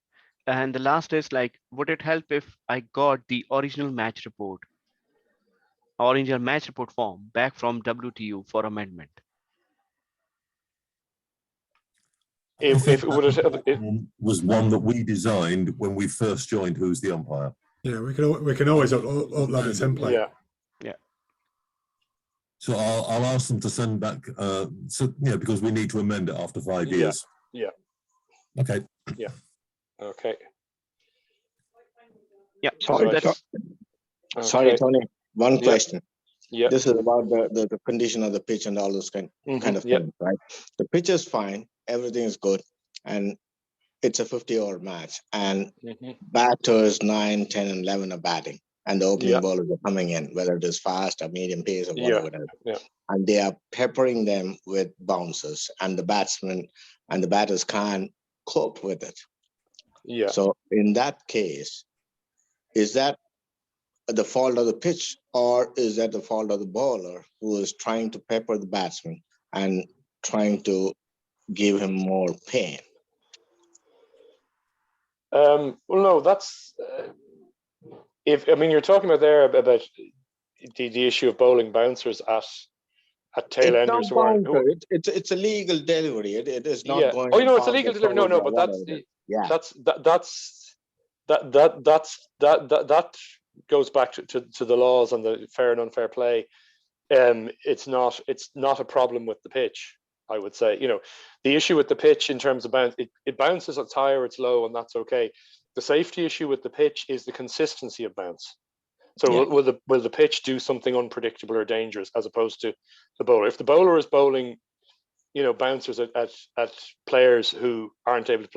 And the last is like, would it help if I got the original match report form back from WTU for amendment? If it would have, was one that we designed when we first joined Who's the Umpire. Yeah, we can always upload a template. yeah. So I'll ask them to send back, because we need to amend it after 5 years. Yeah. Okay. Yeah. Okay. Yeah. Sorry, That's sorry, Okay. Tony. One question. Yeah. This is about the condition of the pitch and all those kind of Yeah. things, right? The pitch is fine, everything is good, and it's a 50-over match, and batters 9, 10, and 11 are batting, and the opening bowlers are coming in, whether it is fast or medium pace or whatever. Yeah. And they are peppering them with bounces, and the batsmen and the batters can't cope with it. Yeah. So in that case, is that the fault of the pitch, or is that the fault of the bowler who is trying to pepper the batsman and trying to give him more pain? Well, no, that's you're talking about there about the issue of bowling bouncers at tail It's enders not bouncer. It's a legal delivery. It is not going. Oh, it's a legal delivery. No, but that goes back to the laws and the fair and unfair play. It's not a problem with the pitch, I would say. The issue with the pitch in terms of bounce, it bounces, it's high or it's low, and that's okay. The safety issue with the pitch is the consistency of bounce. So will the pitch do something unpredictable or dangerous as opposed to the bowler? If the bowler is bowling, bouncers at players who aren't able to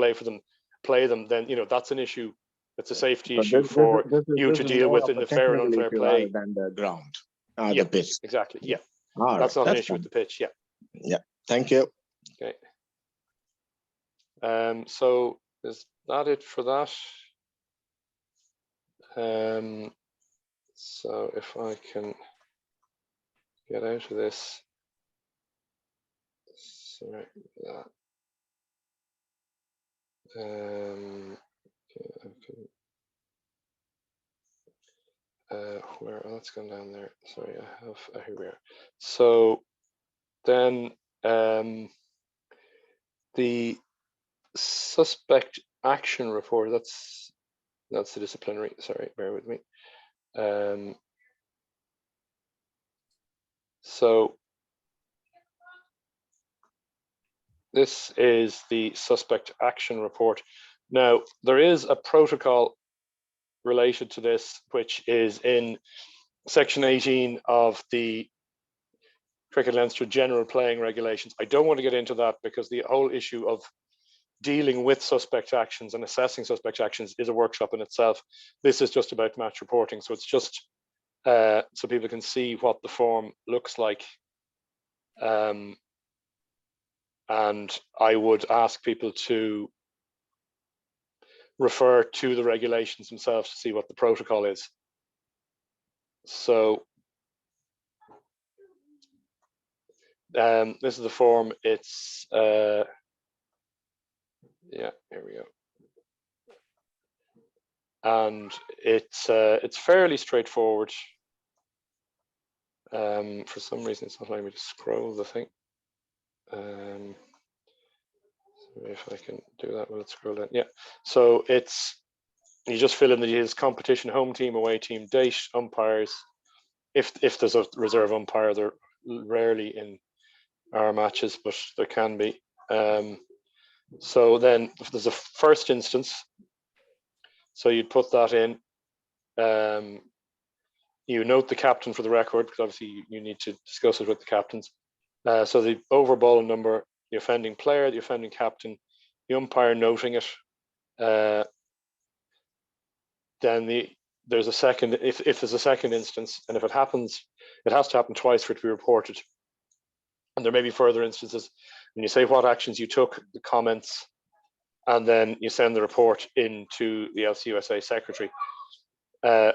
play them, then that's an issue. It's a safety issue for you to deal with in the fair and unfair play. Rather than the ground, the pitch. Exactly. Yeah. That's not an issue with the pitch. Yeah. Yeah. Thank you. Okay. So is that it for that? So if I can get out of this, sorry, that. Where that's gone down there. Sorry, I have here we are. So then the suspect action report, that's the disciplinary, sorry, bear with me. So this is the suspect action report. Now, there is a protocol related to this, which is in section 18 of the Cricket Leinster General Playing Regulations. I don't want to get into that because the whole issue of dealing with suspect actions and assessing suspect actions is a workshop in itself. This is just about match reporting. So it's just so people can see what the form looks like. And I would ask people to refer to the regulations themselves to see what the protocol is. So this is the form. It's yeah, here we go. And it's fairly straightforward. For some reason, it's not letting me to scroll the thing. So if I can do that, will it scroll down? Yeah. So it's, you just fill in his competition, home team, away team, date, umpires. If there's a reserve umpire, they're rarely in our matches, but there can be. So then if there's a first instance, so you'd put that in. You note the captain for the record, because obviously you need to discuss it with the captains. So the over ball number, the offending player, the offending captain, the umpire noting it. Then there's a second, if there's a second instance, and if it happens, it has to happen twice for it to be reported. And there may be further instances. And you say what actions you took, the comments, and then you send the report into the LCUSA secretary.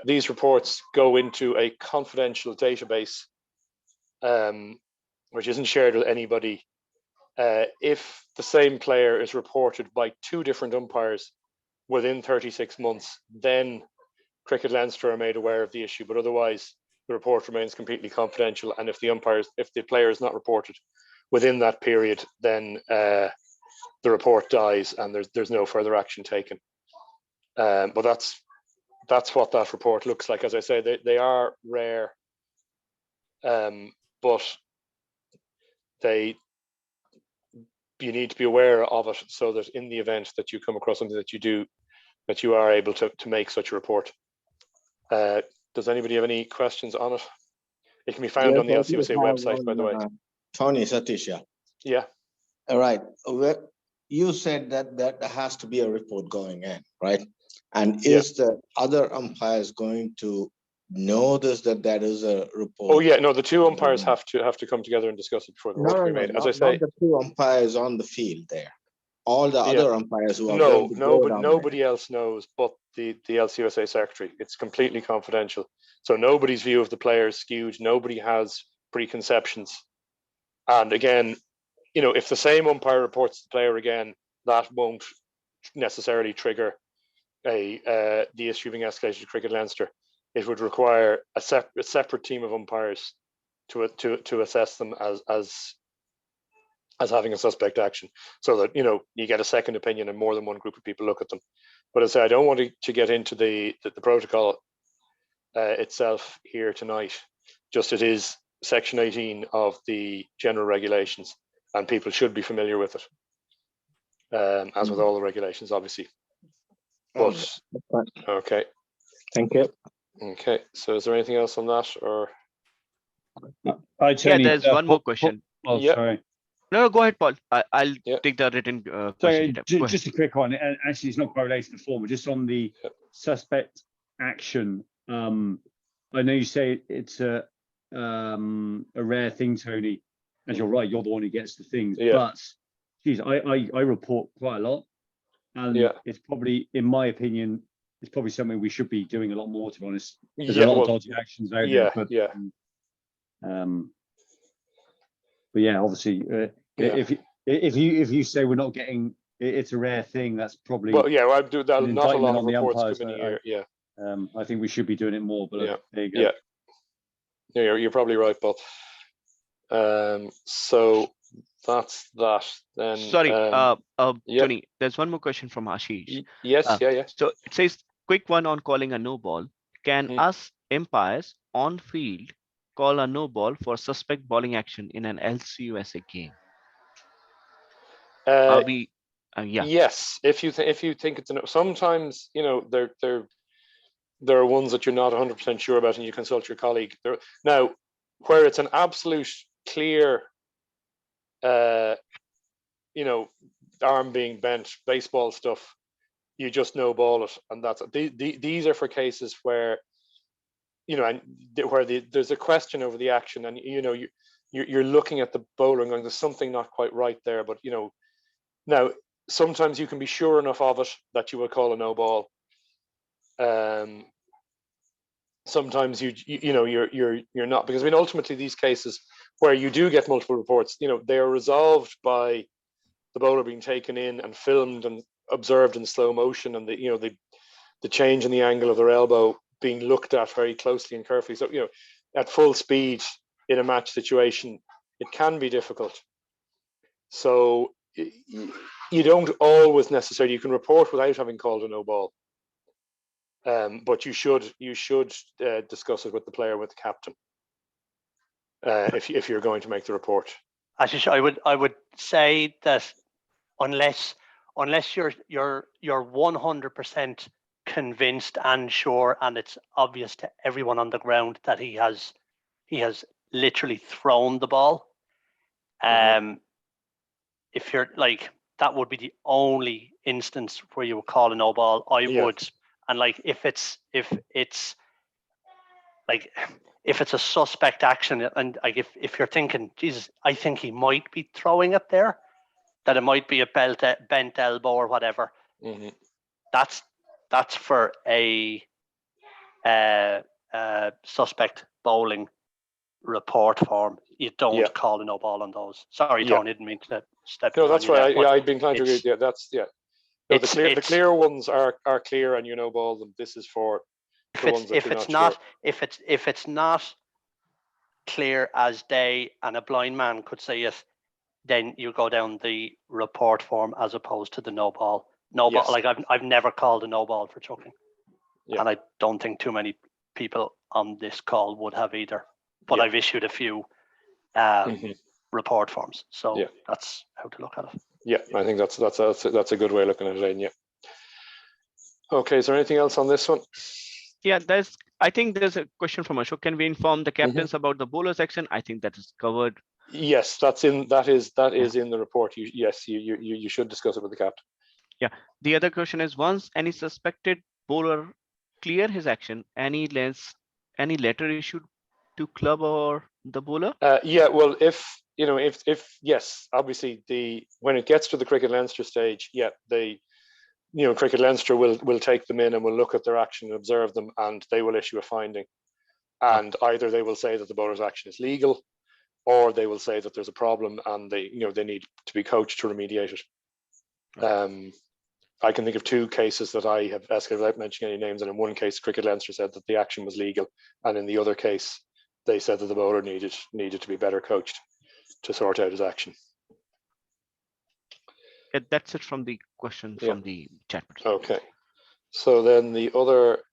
These reports go into a confidential database, which isn't shared with anybody if the same player is reported by 2 different umpires within 36 months, then Cricket Leinster are made aware of the issue, but otherwise the report remains completely confidential. And if the player is not reported within that period, then the report dies and there's no further action taken. But that's what that report looks like. As I say, they are rare, but you need to be aware of it so that in the event that you come across something that you are able to make such a report. Does anybody have any questions on it? It can be found on the LCUSA website, by the way. Tony, Satish, yeah. Yeah. All right. You said that there has to be a report going in, right? And is the other umpires going to know this, that there is a report? Oh yeah, no, the 2 umpires have to come together and discuss it before the report can be made. As I say, not the 2 umpires on the field there. All the other umpires who are going to go down nobody else knows but the LCUSA secretary. It's completely confidential. So nobody's view of the player is skewed. Nobody has preconceptions. And again, if the same umpire reports the player again, that won't necessarily trigger the issue being escalated to Cricket Leinster. It would require a separate team of umpires to assess them as having a suspect action, so that you get a second opinion and more than one group of people look at them. But as I say, I don't want to get into the protocol itself here tonight. Just it is Section 18 of the general regulations, and people should be familiar with it, as with all the regulations, obviously. But okay, thank you. Okay, so is there anything else on that, or? Yeah, there's one more question. Oh, sorry. No, go ahead, Paul. I'll take the written question. Just a quick one. Actually, it's not quite related to the former. Just on the suspect action. I know you say it's a rare thing, Tony. And you're right. You're the one who gets the things. Yeah. But, geez, I report quite a lot, and it's probably, in my opinion, it's probably something we should be doing a lot more. To be honest, there's a lot of dodgy actions out there. But yeah, obviously, if you say we're not getting, it's a rare thing. That's probably I do that. Not a lot of reports come in a year. I think we should be doing it more. But there you go. Yeah, you're probably right, Bob. So that's that. Then sorry, Tony. There's one more question from Ashish. Yes, So it says, quick one on calling a no ball. Can us umpires on field call a no ball for suspect bowling action in an LCUSA game? Yes, if you think it's sometimes there are ones that you're not 100% sure about, and you consult your colleague. Now, where it's an absolute clear, arm being bent, baseball stuff, you just no ball it, and that's these are for cases where there's a question over the action, and you're looking at the bowler and going, there's something not quite right there. But now sometimes you can be sure enough of it that you will call a no ball. Sometimes you're not, because ultimately these cases where you do get multiple reports, they are resolved by the bowler being taken in and filmed and observed in slow motion, and the change in the angle of their elbow being looked at very closely and carefully. So at full speed in a match situation, it can be difficult. So you don't always necessarily, you can report without having called a no ball. But you should discuss it with the player, with the captain, if you're going to make the report. Ashish, I would say that unless you're 100% convinced and sure, and it's obvious to everyone on the ground that he has literally thrown the ball, if you're like, that would be the only instance where you would call a no ball. I would. And like, if it's a suspect action, and like if you're thinking, Jesus, I think he might be throwing it there, that it might be a bent elbow or whatever. That's for a suspect bowling report form. you don't Yeah. call a no ball on those. Sorry, Yeah. Tony, didn't mean to step. No, that's on you right. there, Yeah, but I'd be inclined to agree. it's- Yeah, that's yeah. No, the clear ones are clear, and you no ball them. This is for the ones that if you're it's not not sure. if it's not clear as day and a blind man could see it, then you go down the report form as opposed to the no ball. No ball. Yes. Like I've never called a no ball for chucking, Yeah. and I don't think too many people on this call would have either. But Yeah. I've issued a few Mhm. report forms, so Yeah. that's how to look at it. Yeah, I think that's a good way of looking at it, Aidan, yeah. Okay, is there anything else on this one? Yeah, I think there's a question from Ashok. Can we inform the captains about the bowler section? I think that is covered. Yes, that is in the report. You should discuss it with the captain. Yeah. The other question is, once any suspected bowler clear his action, any letter issued to club or the bowler? Yeah, well, if yes, obviously when it gets to the Cricket Leinster stage, yeah, Cricket Leinster will take them in and will look at their action and observe them, and they will issue a finding. And either they will say that the bowler's action is legal, or they will say that there's a problem and they need to be coached to remediate it. I can think of two cases that I have escalated without mentioning any names, and in one case, Cricket Leinster said that the action was legal, and in the other case, they said that the bowler needed to be better coached to sort out his action. Yeah, that's it from the question from the chat. Okay, so then the other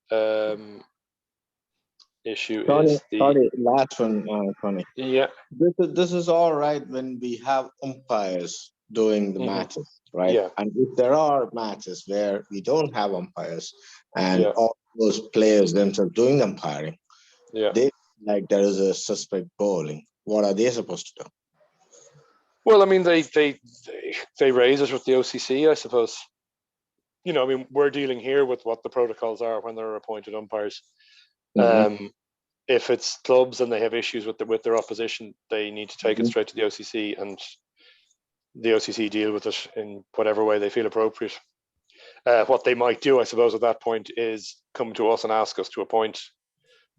issue is Sorry, last one, Tony. Yeah. This is all right when we have umpires doing the matches, right? Yeah. And if there are matches where we don't have umpires and Yeah. all those players themselves doing umpiring, they like there is a suspect bowling. What are they supposed to do? Well, I mean, they raise it with the OCC, I suppose. I mean, we're dealing here with what the protocols are when there are appointed umpires. If it's clubs and they have issues with their opposition, they need to take it straight to the OCC, and the OCC deal with it in whatever way they feel appropriate. What they might do, I suppose, at that point is come to us and ask us to appoint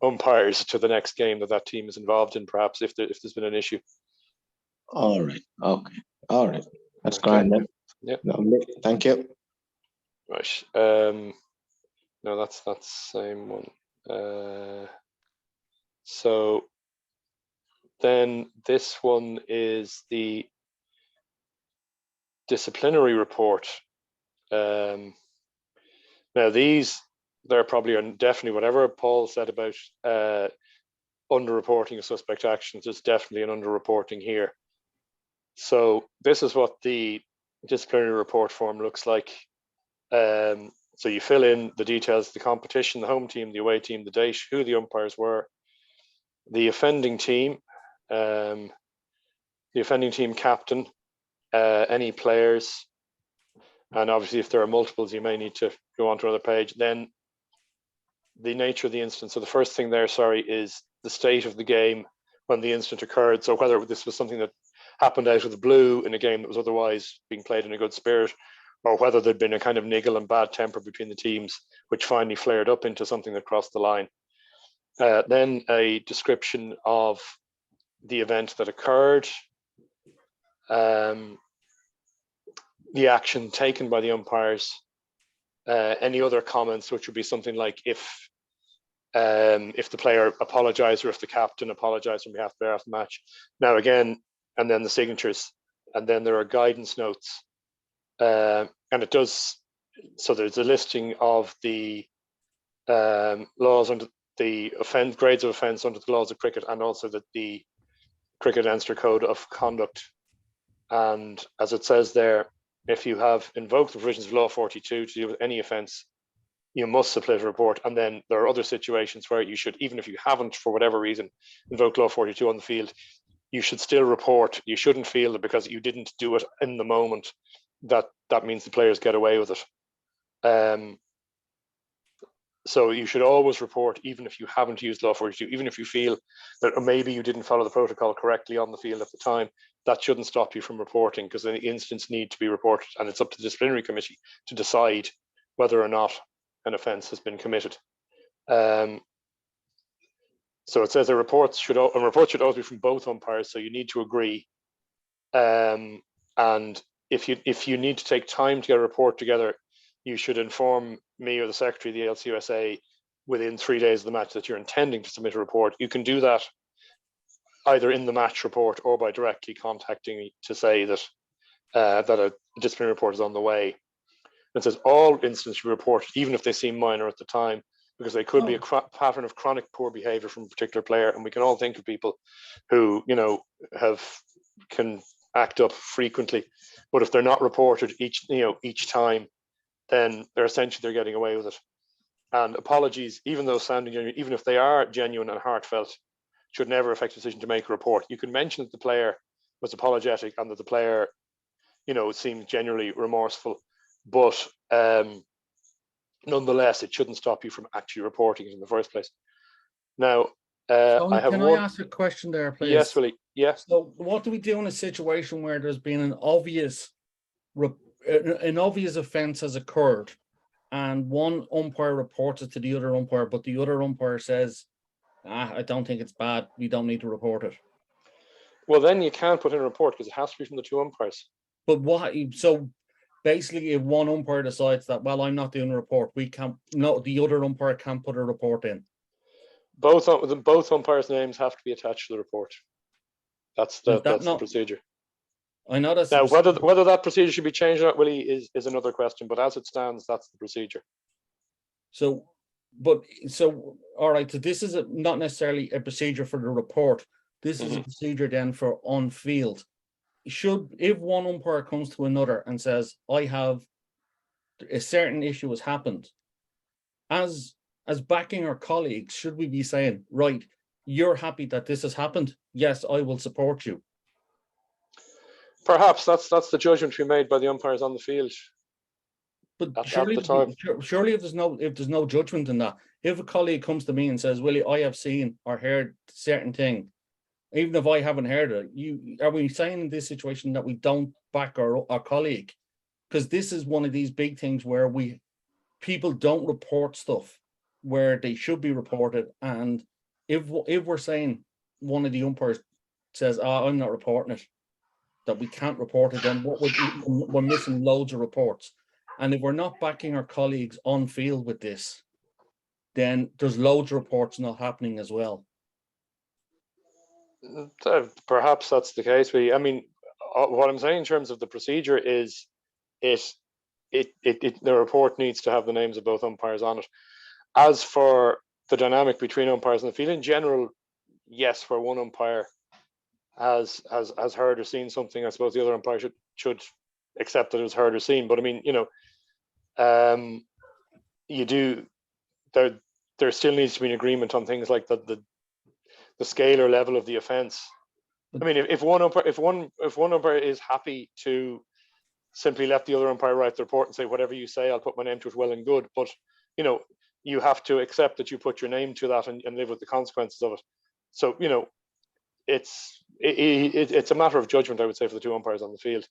umpires to the next game that team is involved in, perhaps if there's been an issue. All right. Okay. All right. That's Okay. grand then. Yeah. Thank you. Right. No, that's the same one. So then this one is the disciplinary report. Now there probably are definitely, whatever Paul said about underreporting of suspect actions, there's definitely an underreporting here. So this is what the disciplinary report form looks like. So you fill in the details, the competition, the home team, the away team, the date, who the umpires were, the offending team captain, any players, and obviously if there are multiples, you may need to go on to another page. Then the nature of the incident. So the first thing there, is the state of the game when the incident occurred. So whether this was something that happened out of the blue in a game that was otherwise being played in a good spirit, or whether there'd been a kind of niggle and bad temper between the teams, which finally flared up into something that crossed the line. Then a description of the event that occurred, the action taken by the umpires, any other comments, which would be something like if the player apologized or if the captain apologized on behalf of the match. Now again, and then the signatures, and then there are guidance notes, and it does. So there's a listing of the laws under the grades of offence under the laws of cricket, and also the Cricket Leinster Code of Conduct. And as it says there, if you have invoked the provisions of Law 42 to deal with any offence, you must submit a report. And then there are other situations where you should, even if you haven't for whatever reason invoked Law 42 on the field, you should still report. You shouldn't feel that because you didn't do it in the moment that means the players get away with it. So you should always report, even if you haven't used Law 42, even if you feel that maybe you didn't follow the protocol correctly on the field at the time. That shouldn't stop you from reporting, because the incidents need to be reported, and it's up to the disciplinary committee to decide whether or not an offence has been committed. So it says a report should always be from both umpires. So you need to agree. And if you need to take time to get a report together, you should inform me or the secretary of the LCUSA within 3 days of the match that you're intending to submit a report. You can do that either in the match report or by directly contacting me to say that that a disciplinary report is on the way. It says all incidents should be reported, even if they seem minor at the time, because they could be a pattern of chronic poor behavior from a particular player, and we can all think of people who can act up frequently, but if they're not reported each time, then they're getting away with it. And apologies, even though sounding genuine, even if they are genuine and heartfelt, should never affect the decision to make a report. You can mention that the player was apologetic and that the player, seemed genuinely remorseful, but nonetheless, it shouldn't stop you from actually reporting it in the first place. Now, Tony, I ask a question there, please? Yes, Willie. Yes. So, what do we do in a situation where there's been an obvious offence has occurred, and one umpire reports it to the other umpire, but the other umpire says, I don't think it's bad, we don't need to report it? Well, then you can't put in a report because it has to be from the two umpires. But so basically, if one umpire decides that, well, I'm not doing a report, the other umpire can't put a report in. Both umpires' names have to be attached to the report. That's the procedure. I know that's now whether that procedure should be changed or not, Willie, is another question. But as it stands, that's the procedure. So all right. So this is not necessarily a procedure for the report. This is a procedure then for on field. If one umpire comes to another and says, I have a certain issue has happened, as backing our colleagues, should we be saying, right, you're happy that this has happened? Yes, I will support you. Perhaps that's the judgment to be made by the umpires on the field. But surely if there's no judgment in that, if a colleague comes to me and says, Willie, I have seen or heard certain thing, even if I haven't heard it, are we saying in this situation that we don't back our colleague? Because this is one of these big things where people don't report stuff where they should be reported, and if we're saying one of the umpires says, I'm not reporting it, that we can't report it, then we're missing loads of reports. And if we're not backing our colleagues on field with this, then there's loads of reports not happening as well. Perhaps that's the case. I mean, what I'm saying in terms of the procedure is the report needs to have the names of both umpires on it. As for the dynamic between umpires in the field in general, yes, where one umpire has heard or seen something, I suppose the other umpire should accept that it was heard or seen. But I mean, there still needs to be an agreement on things like the scale or level of the offence. I mean, if one umpire is happy to simply let the other umpire write the report and say, whatever you say, I'll put my name to it, well and good. But you have to accept that you put your name to that and live with the consequences of it. So it's a matter of judgment, I would say, for the two umpires on the field.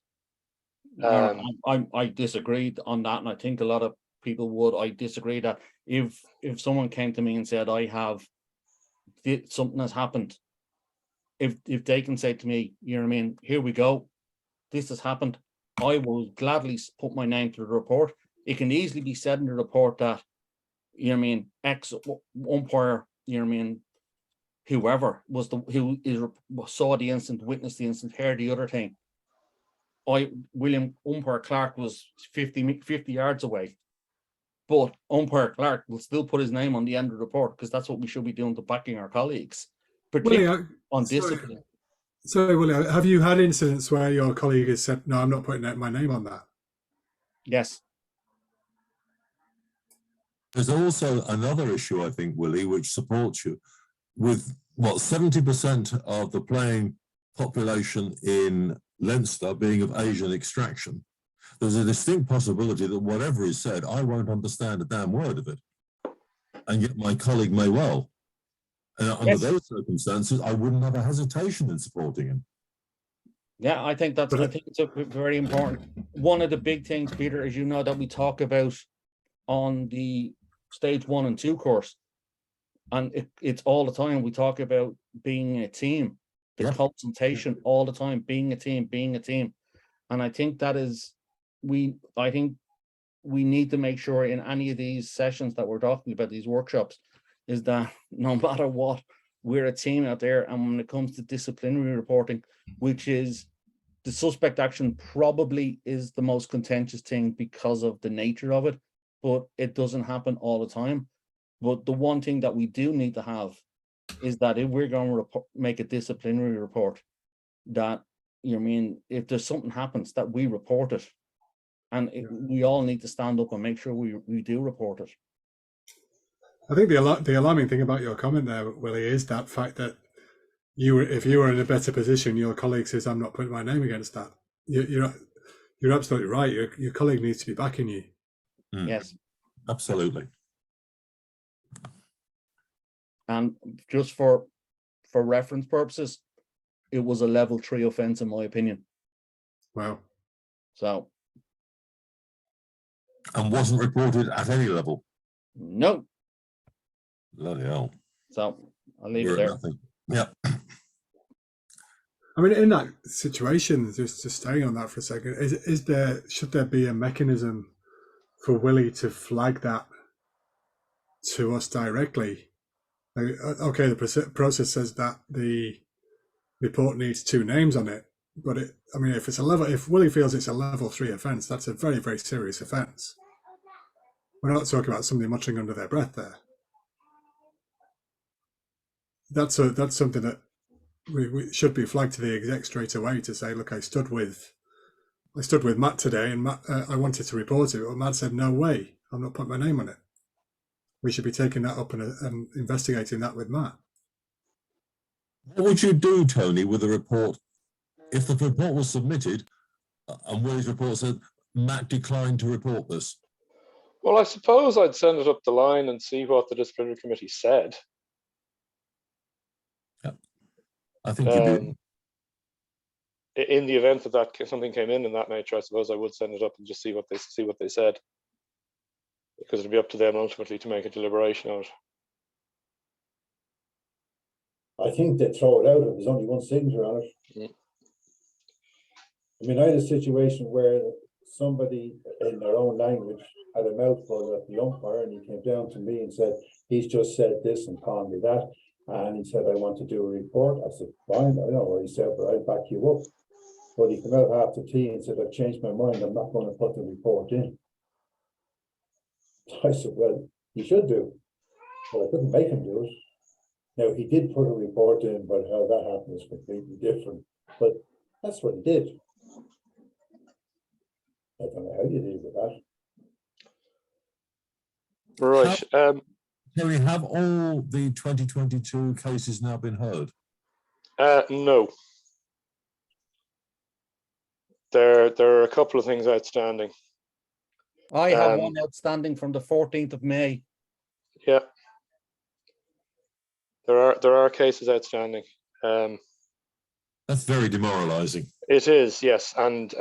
I disagreed on that, and I think a lot of people would. I disagree that if someone came to me and said, something has happened, if they can say to me, here we go, this has happened, I will gladly put my name to the report. It can easily be said in the report that, X umpire, whoever was saw the incident, witnessed the incident, heard the other thing. William Umpire Clark was 50 yards away, but Umpire Clark will still put his name on the end of the report, because that's what we should be doing to backing our colleagues, particularly on discipline. So, Willie, have you had incidents where your colleague has said, no, I'm not putting my name on that? Yes. There's also another issue, I think, Willie, which supports you. With 70% of the playing population in Leinster being of Asian extraction, there's a distinct possibility that whatever is said, I won't understand a damn word of it. And yet my colleague may well. And under those circumstances, I wouldn't have a hesitation in supporting him. Yeah, I think it's very important. One of the big things, Peter, as you know, that we talk about on the stage 1 and 2 course, And it's all the time. We talk about being a team, the consultation all the time, being a team. And I think that is, I think we need to make sure in any of these sessions that we're talking about, these workshops, is that no matter what, we're a team out there. And when it comes to disciplinary reporting, which is the suspect action, probably is the most contentious thing because of the nature of it, but it doesn't happen all the time. But the one thing that we do need to have is that if we're going to make a disciplinary report, that, you know, I mean, if there's something happens, that we report it. And we all need to stand up and make sure we do report it. I think the alarming thing about your comment there, Willie, is that fact that if you were in a better position, your colleague says, "I'm not putting my name against that." You're absolutely right. Your colleague needs to be backing you. Yes, absolutely. And just for reference purposes, it was a level 3 offence in my opinion. Wow. So. And wasn't reported at any level? No. Bloody hell. So I'll leave it there. Nothing. Yeah. I mean, in that situation, just staying on that for a second, should there be a mechanism for Willie to flag that to us directly? Like, okay, the process says that the report needs 2 names on it, but I mean, if Willie feels it's a level 3 offence, that's a very, very serious offence. We're not talking about somebody muttering under their breath there. That's something that we should be flagged to the exec straight away to say, look, I stood with Matt today, and Matt, I wanted to report it, but Matt said, no way, I'm not putting my name on it. We should be taking that up and investigating that with Matt. What would you do, Tony, with a report if the report was submitted and Willie's report said Matt declined to report this? Well, I suppose I'd send it up the line and see what the disciplinary committee said. Yeah, I think you do. In the event that something came in that nature, I suppose I would send it up and just see what they said, because it'd be up to them ultimately to make a deliberation on it. I think they throw it out if there's only one signature on it. I mean, I had a situation where somebody in their own language had a mouthful at the umpire, and he came down to me and said, he's just said this and called me that. And he said, I want to do a report. I said, fine, I know what he said, but I'll back you up. But he came out after tea and said, I've changed my mind, I'm not going to put the report in. I said, well, he should do. But I couldn't make him do it. Now, he did put a report in, but how that happened is completely different. But that's what he did. I don't know how you deal with that. Right. Terry, have all the 2022 cases now been heard? No. There are a couple of things outstanding. I have one outstanding from the 14th of May. Yeah. There are cases outstanding. That's very demoralising. It is, yes, and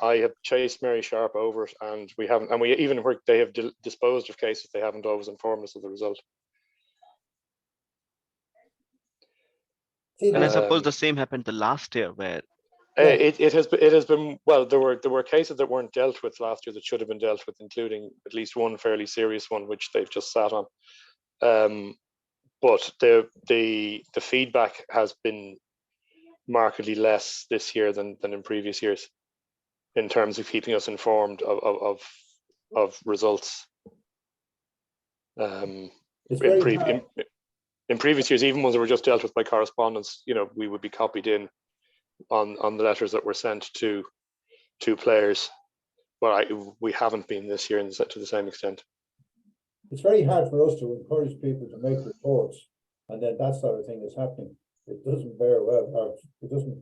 I have chased Mary Sharp over it, and we haven't, and we even where they have disposed of cases, they haven't always informed us of the result. And I suppose the same happened the last year, where it has been well. There were cases that weren't dealt with last year that should have been dealt with, including at least one fairly serious one which they've just sat on. But the feedback has been markedly less this year than in previous years, in terms of keeping us informed of results. In previous years, even ones that were just dealt with by correspondence, you know, we would be copied in on the letters that were sent to players, but we haven't been this year to the same extent. It's very hard for us to encourage people to make reports, and then that sort of thing is happening. It doesn't bear well, or it doesn't,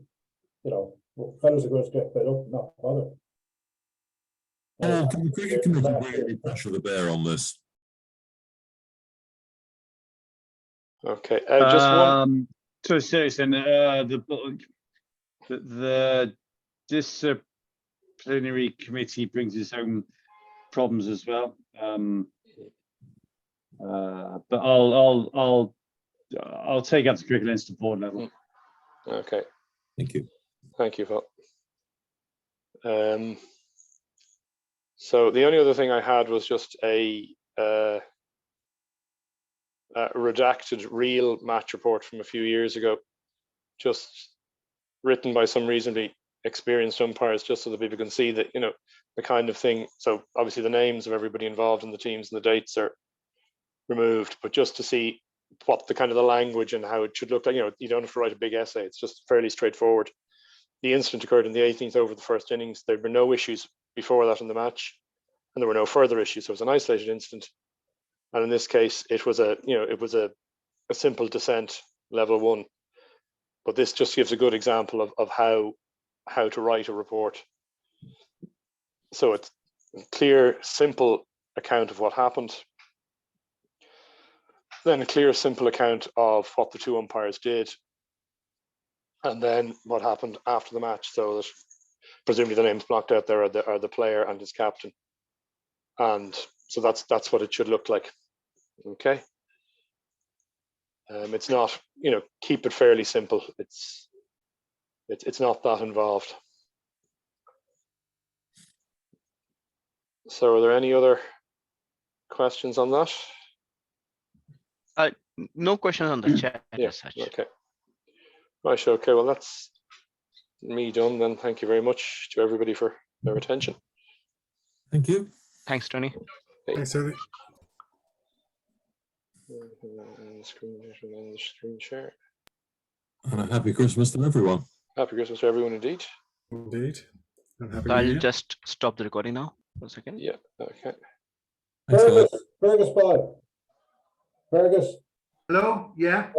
you know, fellows are going to get fed up and not bother. Can the cricket committee bring any pressure to bear on this? Okay, just one. So seriously, the disciplinary committee brings its own problems as well. But I'll I'll take up the Cricket Institute board level. Okay. Thank you. Thank you, Phil. So the only other thing I had was just a redacted real match report from a few years ago, just written by some reasonably experienced umpires, just so that people can see that, you know, the kind of thing. So obviously the names of everybody involved in the teams and the dates are removed, but just to see what the kind of the language and how it should look like. You know, you don't have to write a big essay. It's just fairly straightforward. The incident occurred in the 18th over the first innings. There were no issues before that in the match, and there were no further issues. So it was an isolated incident. And in this case, it was a simple descent, level 1. But this just gives a good example of how to write a report. So it's a clear, simple account of what happened. Then a clear, simple account of what the two umpires did. And then what happened after the match, so that presumably the names blocked out there are the player and his captain. And so that's what it should look like. Okay. It's not, you know, keep it fairly simple. It's not that involved. So are there any other questions on that? No questions on the chat Yeah, as such. okay. Right, okay, well that's me done then. Thank you very much to everybody for their attention. Thank you. Thanks, Tony. Thanks, Tony. Screen share. And a happy Christmas to everyone. Happy Christmas to everyone indeed. Indeed. And happy So New I'll Year. just stop the recording now for a second. Yeah, okay. Thanks, guys. Fergus, Bob. Fergus. Hello? Yeah?